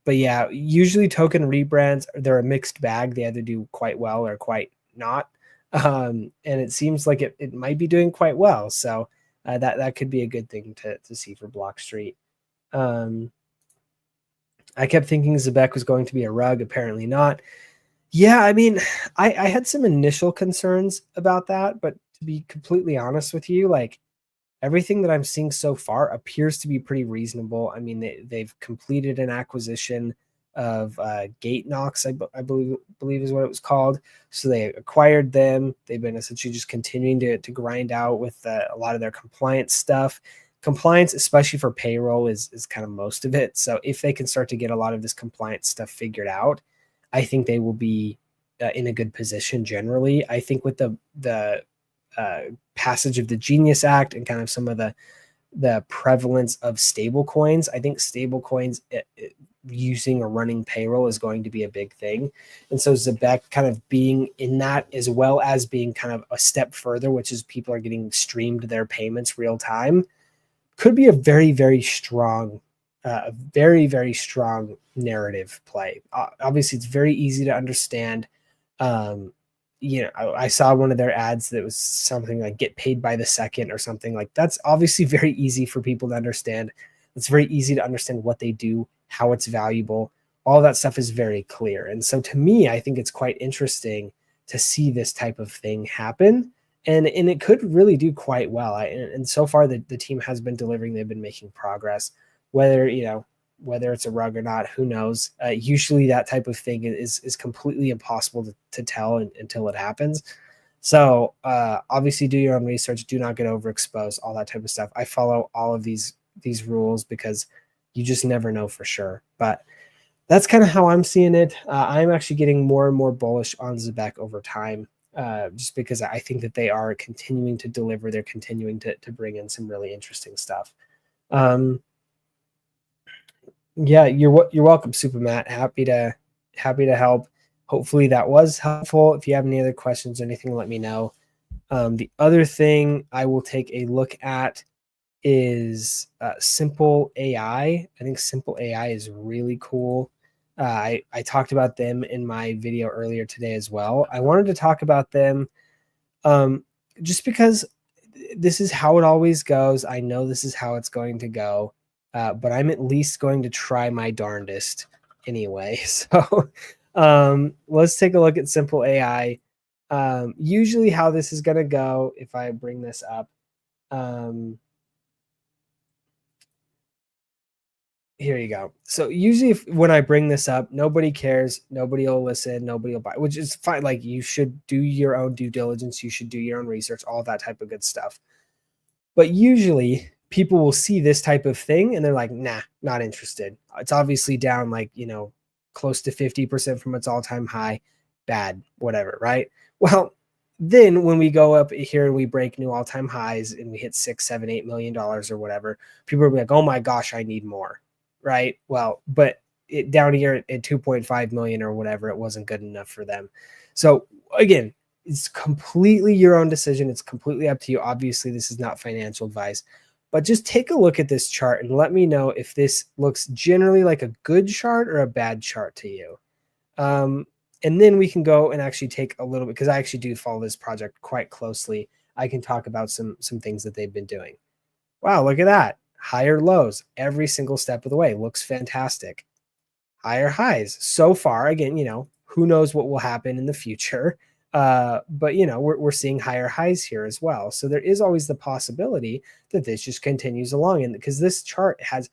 But yeah, usually token rebrands, they're a mixed bag. They either do quite well or quite not. And it seems like it might be doing quite well. So that could be a good thing to see for Block Street. I kept thinking Zebek was going to be a rug. Apparently not. Yeah, I mean, I had some initial concerns about that, but to be completely honest with you, like everything that I'm seeing so far appears to be pretty reasonable. I mean, they've completed an acquisition of Gate Knox, I believe is what it was called. So they acquired them. They've been essentially just continuing to grind out with a lot of their compliance stuff. Compliance, especially for payroll, is kind of most of it. So if they can start to get a lot of this compliance stuff figured out, I think they will be in a good position generally. I think with the passage of the Genius Act and kind of some of the prevalence of stable coins, I think stable coins using or running payroll is going to be a big thing. And so Zebek kind of being in that, as well as being kind of a step further, which is people are getting streamed their payments real time, could be a very, very strong narrative play. Obviously, it's very easy to understand. I saw one of their ads that was something like get paid by the second or something like that's obviously very easy for people to understand. It's very easy to understand what they do, how it's valuable. All that stuff is very clear. And so to me, I think it's quite interesting to see this type of thing happen. And it could really do quite well. And so far, the team has been delivering. They've been making progress. Whether it's a rug or not, who knows? Usually that type of thing is completely impossible to tell until it happens. So obviously do your own research. Do not get overexposed, all that type of stuff. I follow all of these rules because you just never know for sure. But that's kind of how I'm seeing it. I'm actually getting more and more bullish on Zebek over time. Just because I think that they are continuing to deliver. They're continuing to bring in some really interesting stuff. You're welcome, Super Matt. Happy to help. Hopefully that was helpful. If you have any other questions or anything, let me know. The other thing I will take a look at is Simple AI. I think Simple AI is really cool. I talked about them in my video earlier today as well. I wanted to talk about them just because this is how it always goes. I know this is how it's going to go, but I'm at least going to try my darndest anyway. So let's take a look at Simple AI. Usually how this is going to go, if I bring this up, here you go. So usually when I bring this up, nobody cares, nobody will listen, nobody will buy, which is fine. Like, you should do your own due diligence, you should do your own research, all that type of good stuff. But usually people will see this type of thing and they're like, nah, not interested. It's obviously down like, close to 50% from its all-time high, bad, whatever, right? Well, then when we go up here and we break new all-time highs and we hit $6, $7, $8 million or whatever, people are like, oh my gosh, I need more, right? Well, but it down here at 2.5 million or whatever, it wasn't good enough for them. So again, it's completely your own decision. It's completely up to you. Obviously, this is not financial advice, but just take a look at this chart and let me know if this looks generally like a good chart or a bad chart to you. And then we can go and actually take a little bit, because I actually do follow this project quite closely. I can talk about some things that they've been doing. Wow, look at that. Higher lows every single step of the way. Looks fantastic. Higher highs so far. Again, who knows what will happen in the future. But we're seeing higher highs here as well. So there is always the possibility that this just continues along. And because this chart has,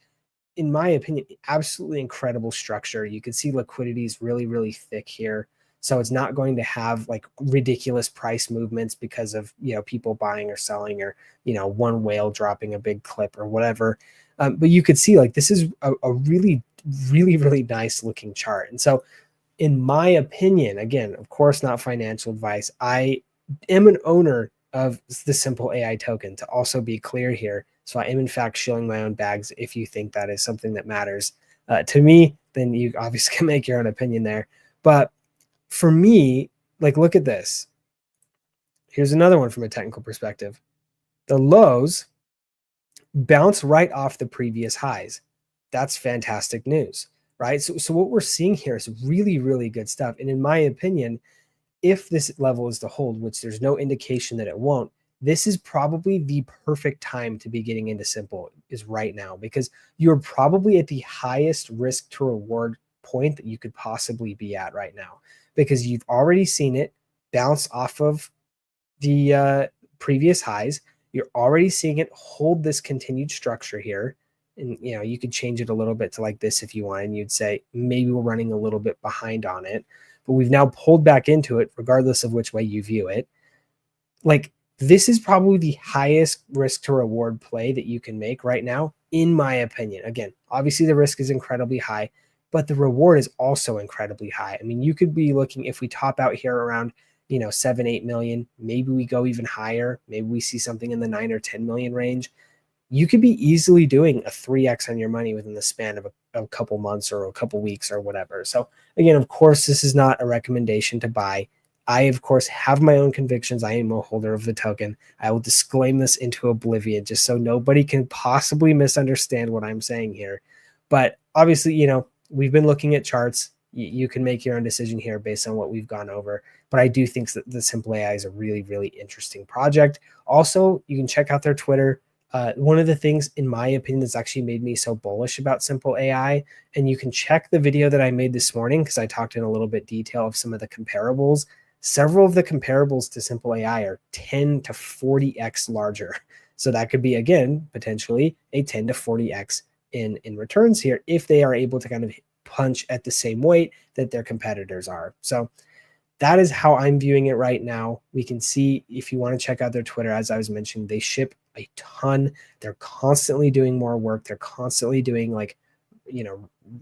in my opinion, absolutely incredible structure. You can see liquidity is really, really thick here. So it's not going to have like ridiculous price movements because of, people buying or selling, or, one whale dropping a big clip or whatever. But you could see like this is a really, really, really nice looking chart. And so in my opinion, again, of course, not financial advice, I am an owner of the Simple AI token, to also be clear here. So I am in fact shilling my own bags. If you think that is something that matters to me, then you obviously can make your own opinion there. But for me, like, look at this. Here's another one from a technical perspective. The lows bounce right off the previous highs. That's fantastic news, right? So what we're seeing here is really, really good stuff. And in my opinion, if this level is to hold, which there's no indication that it won't, this is probably the perfect time to be getting into Simple, is right now, because you're probably at the highest risk to reward point that you could possibly be at right now, because you've already seen it bounce off of the previous highs. You're already seeing it hold this continued structure here. And, you could change it a little bit to like this if you want, and you'd say maybe we're running a little bit behind on it, but we've now pulled back into it regardless of which way you view it. Like, this is probably the highest risk to reward play that you can make right now, in my opinion. Again, obviously the risk is incredibly high, but the reward is also incredibly high. I mean, you could be looking, if we top out here around, 7, 8 million, maybe we go even higher. Maybe we see something in the 9 or 10 million range. You could be easily doing a 3x on your money within the span of a couple months or a couple weeks or whatever. So again, of course, this is not a recommendation to buy. I, of course, have my own convictions. I am a holder of the token. I will disclaim this into oblivion just so nobody can possibly misunderstand what I'm saying here. But obviously, we've been looking at charts. You can make your own decision here based on what we've gone over. But I do think that the Simple AI is a really, really interesting project. Also, you can check out their Twitter. One of the things, in my opinion, that's actually made me so bullish about Simple AI, and you can check the video that I made this morning, because I talked in a little bit detail of some of the comparables. Several of the comparables to Simple AI are 10 to 40x larger. So that could be, again, potentially a 10 to 40x in returns here, if they are able to kind of punch at the same weight that their competitors are. So that is how I'm viewing it right now. We can see, if you want to check out their Twitter, as I was mentioning, they ship a ton. They're constantly doing more work. They're constantly doing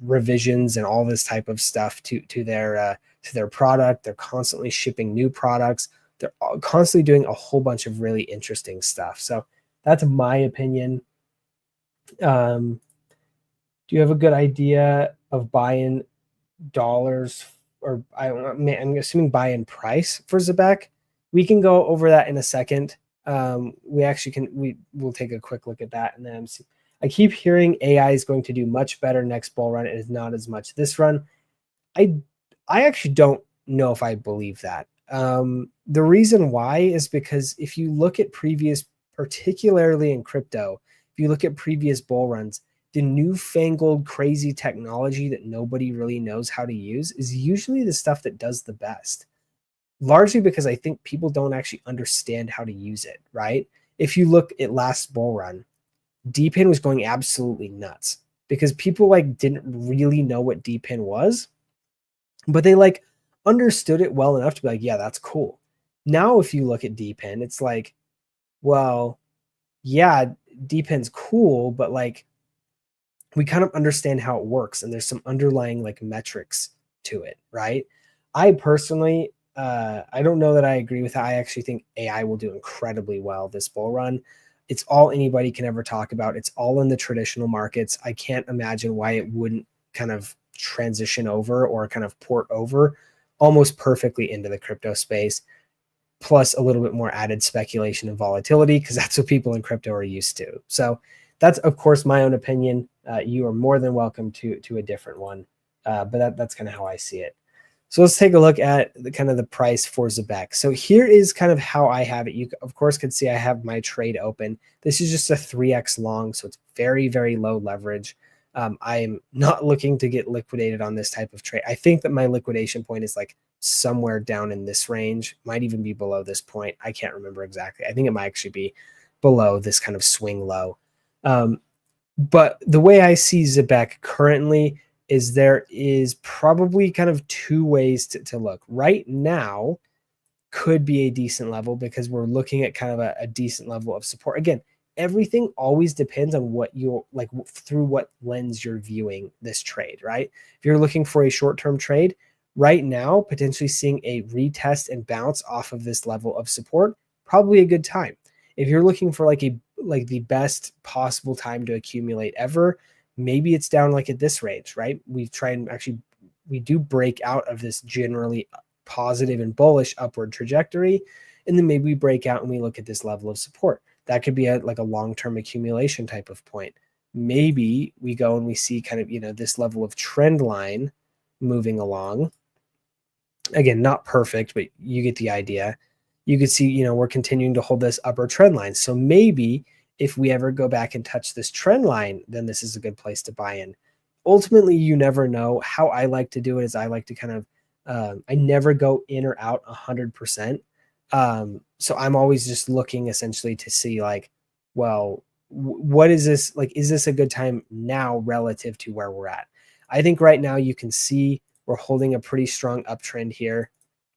revisions and all this type of stuff to their product. They're constantly shipping new products. They're constantly doing a whole bunch of really interesting stuff. So that's my opinion. Do you have a good idea of buying dollars, or I'm assuming buy in price for Zebek? We can go over that in a second. We'll take a quick look at that. And then I keep hearing AI is going to do much better next bull run. It is not as much this run. I actually don't know if I believe that. The reason why is because if you look at previous particularly in crypto, if you look at previous bull runs, the newfangled crazy technology that nobody really knows how to use is usually the stuff that does the best. Largely because I think people don't actually understand how to use it, right? If you look at last bull run, DePIN was going absolutely nuts because people like didn't really know what DePIN was, but they like understood it well enough to be like, yeah, that's cool. Now, if you look at DePIN, it's like, well, yeah, DePIN's cool, but like we kind of understand how it works and there's some underlying like metrics to it, right? I personally, I don't know that I agree with that. I actually think AI will do incredibly well this bull run. It's all anybody can ever talk about. It's all in the traditional markets. I can't imagine why it wouldn't kind of transition over or kind of port over almost perfectly into the crypto space, plus a little bit more added speculation and volatility, because that's what people in crypto are used to. So that's, of course, my own opinion. You are more than welcome to a different one, but that's kind of how I see it. So let's take a look at the kind of the price for ZBEC. So here is kind of how I have it. You, of course, can see I have my trade open. This is just a 3x long, so it's very, very low leverage. I am not looking to get liquidated on this type of trade. I think that my liquidation point is like somewhere down in this range, might even be below this point. I can't remember exactly. I think it might actually be below this kind of swing low. But the way I see ZBEC currently is there is probably kind of two ways to look. Right now could be a decent level because we're looking at kind of a decent level of support. Again, everything always depends on what you're like, through what lens you're viewing this trade, right? If you're looking for a short-term trade, right now, potentially seeing a retest and bounce off of this level of support, probably a good time. If you're looking for like the best possible time to accumulate ever, maybe it's down like at this range, right? We try and actually, we do break out of this generally positive and bullish upward trajectory. And then maybe we break out and we look at this level of support. That could be like a long-term accumulation type of point. Maybe we go and we see kind of, this level of trend line moving along. Again, not perfect, but you get the idea. You could see, we're continuing to hold this upper trend line. So maybe if we ever go back and touch this trend line, then this is a good place to buy in. Ultimately, you never know. How I like to do it is I like to kind of, I never go in or out 100%. So I'm always just looking essentially to see like, well, what is this? Like, is this a good time now relative to where we're at? I think right now you can see we're holding a pretty strong uptrend here.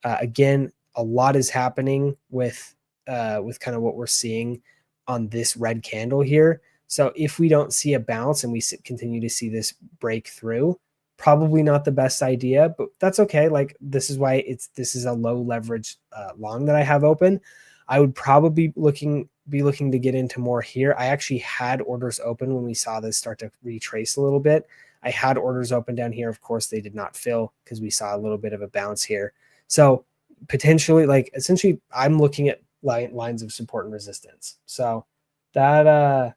Again, a lot is happening with kind of what we're seeing on this red candle here. So if we don't see a bounce and we continue to see this break through, probably not the best idea, but that's okay. Like this is why this is a low leverage long that I have open. I would probably be looking to get into more here. I actually had orders open when we saw this start to retrace a little bit. I had orders open down here. Of course, they did not fill because we saw a little bit of a bounce here. So potentially, like essentially, I'm looking at lines of support and resistance. So that's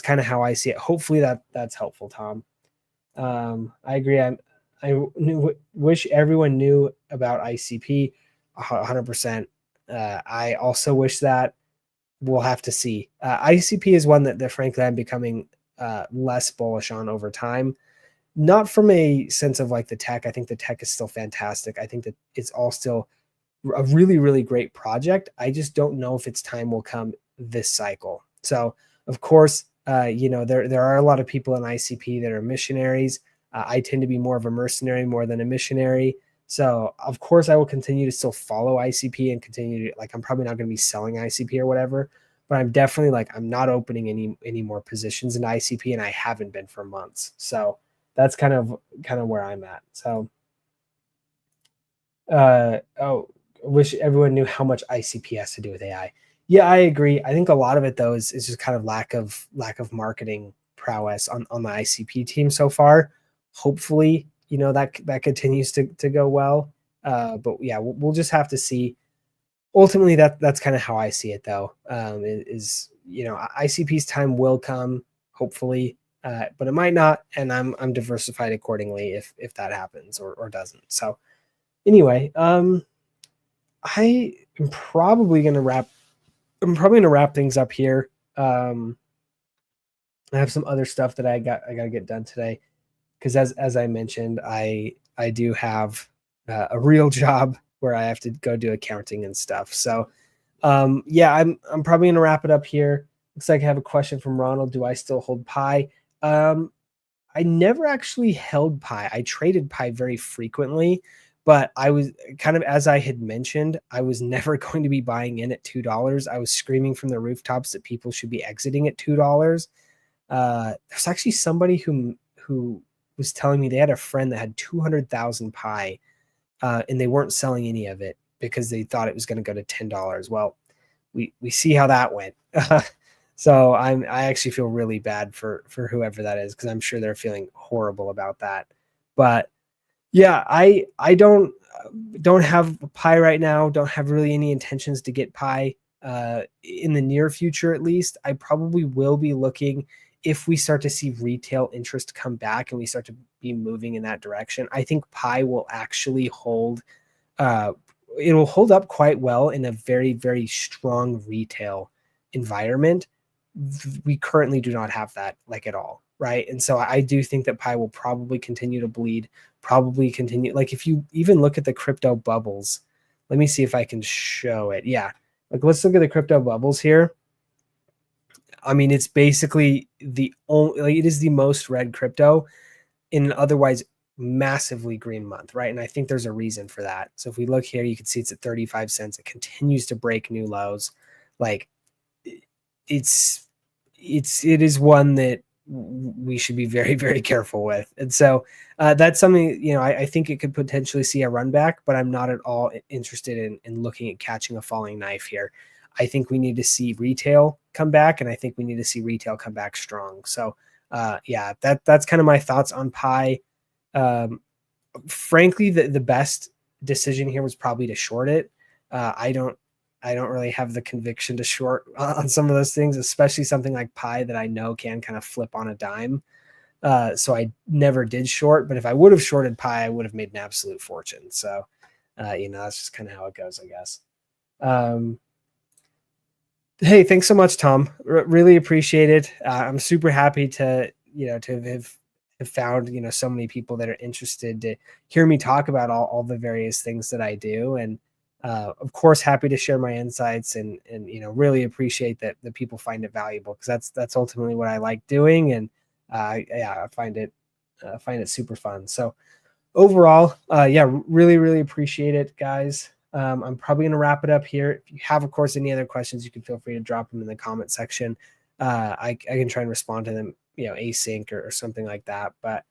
kind of how I see it. Hopefully that's helpful, Tom. I agree. I wish everyone knew about ICP 100%. I also wish that. We'll have to see. ICP is one that frankly I'm becoming less bullish on over time. Not from a sense of like the tech. I think the tech is still fantastic. I think that it's all still a really, really great project. I just don't know if its time will come this cycle. So of course, there are a lot of people in ICP that are missionaries. I tend to be more of a mercenary more than a missionary. So of course I will continue to still follow ICP and continue to, like, I'm probably not going to be selling ICP or whatever, but I'm definitely like, I'm not opening any more positions in ICP, and I haven't been for months. So that's kind of where I'm at. So, wish everyone knew how much ICP has to do with AI. Yeah, I agree. I think a lot of it though is just kind of lack of marketing prowess on the ICP team so far. Hopefully, that continues to go well. But yeah, we'll just have to see. Ultimately, that's kind of how I see it though. ICP's time will come, hopefully, but it might not, and I'm diversified accordingly if that happens or doesn't. So anyway, I am probably going to wrap I'm probably going to wrap things up here. I have some other stuff that I got to get done today, because as I mentioned, I do have a real job where I have to go do accounting and stuff. So yeah, I'm probably going to wrap it up here. Looks like I have a question from Ronald. Do I still hold Pi? I never actually held Pi. I traded Pi very frequently, but I was kind of, as I had mentioned, I was never going to be buying in at $2. I was screaming from the rooftops that people should be exiting at $2. There's actually somebody who was telling me they had a friend that had 200,000 Pi, and they weren't selling any of it because they thought it was going to go to $10. Well, we see how that went. So I actually feel really bad for whoever that is, because I'm sure they're feeling horrible about that. But yeah, I don't have Pi right now. Don't have really any intentions to get Pi in the near future, at least. I probably will be looking if we start to see retail interest come back and we start to be moving in that direction. I think Pi will actually hold. It will hold up quite well in a very, very strong retail environment. We currently do not have that, like, at all, right? And so I do think that Pi will probably continue to bleed, probably continue. Like, if you even look at the crypto bubbles, let me see if I can show it. Yeah, like, let's look at the crypto bubbles here. I mean, it's basically the only, like, it is the most read crypto in an otherwise massively green month, right? And I think there's a reason for that. So if we look here, you can see it's at 35 cents. It continues to break new lows. Like, it is one that we should be very, very careful with. And so that's something, you know, I think it could potentially see a run back, but I'm not at all interested in looking at catching a falling knife here. I think we need to see retail come back, and I think we need to see retail come back strong. So yeah, that's kind of my thoughts on Pi. Frankly, the best decision here was probably to short it. I don't really have the conviction to short on some of those things, especially something like Pi that I know can kind of flip on a dime. So I never did short, but if I would have shorted Pi, I would have made an absolute fortune. So, you know, that's just kind of how it goes, I guess. Hey, thanks so much, Tom. Really appreciate it. I'm super happy to have found, you know, so many people that are interested to hear me talk about all the various things that I do. And of course, happy to share my insights, and you know, really appreciate that the people find it valuable, because that's ultimately what I like doing. And yeah, I find it super fun. So overall, yeah, really appreciate it, guys. I'm probably going to wrap it up here. If you have, of course, any other questions, you can feel free to drop them in the comment section. I can try and respond to them, you know, async or something like that. But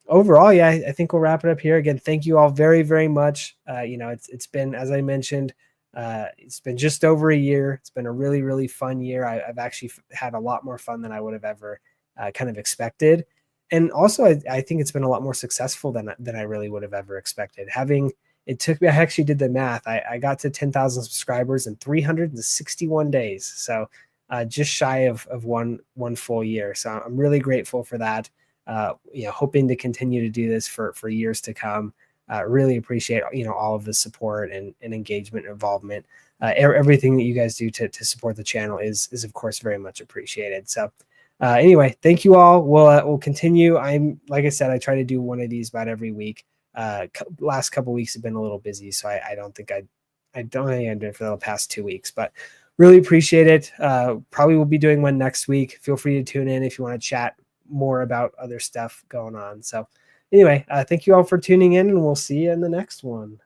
overall, yeah, I think we'll wrap it up here. Again, thank you all very, very much. You know, it's been, as I mentioned, it's been just over a year. It's been a really fun year. I've actually had a lot more fun than I would have ever kind of expected. And also, I think it's been a lot more successful than I really would have ever expected. It took me, I actually did the math. I got to 10,000 subscribers in 361 days. So just shy of one full year. So I'm really grateful for that. You know, hoping to continue to do this for years to come. Really appreciate, you know, all of the support and engagement and involvement. Everything that you guys do to support the channel is of course very much appreciated. So anyway, thank you all. We'll continue. Like I said, I try to do one of these about every week. Last couple weeks have been a little busy, so I don't think I'm doing it for the past 2 weeks, but really appreciate it. Probably will be doing one next week. Feel free to tune in if you want to chat more about other stuff going on. So anyway, thank you all for tuning in, and we'll see you in the next one.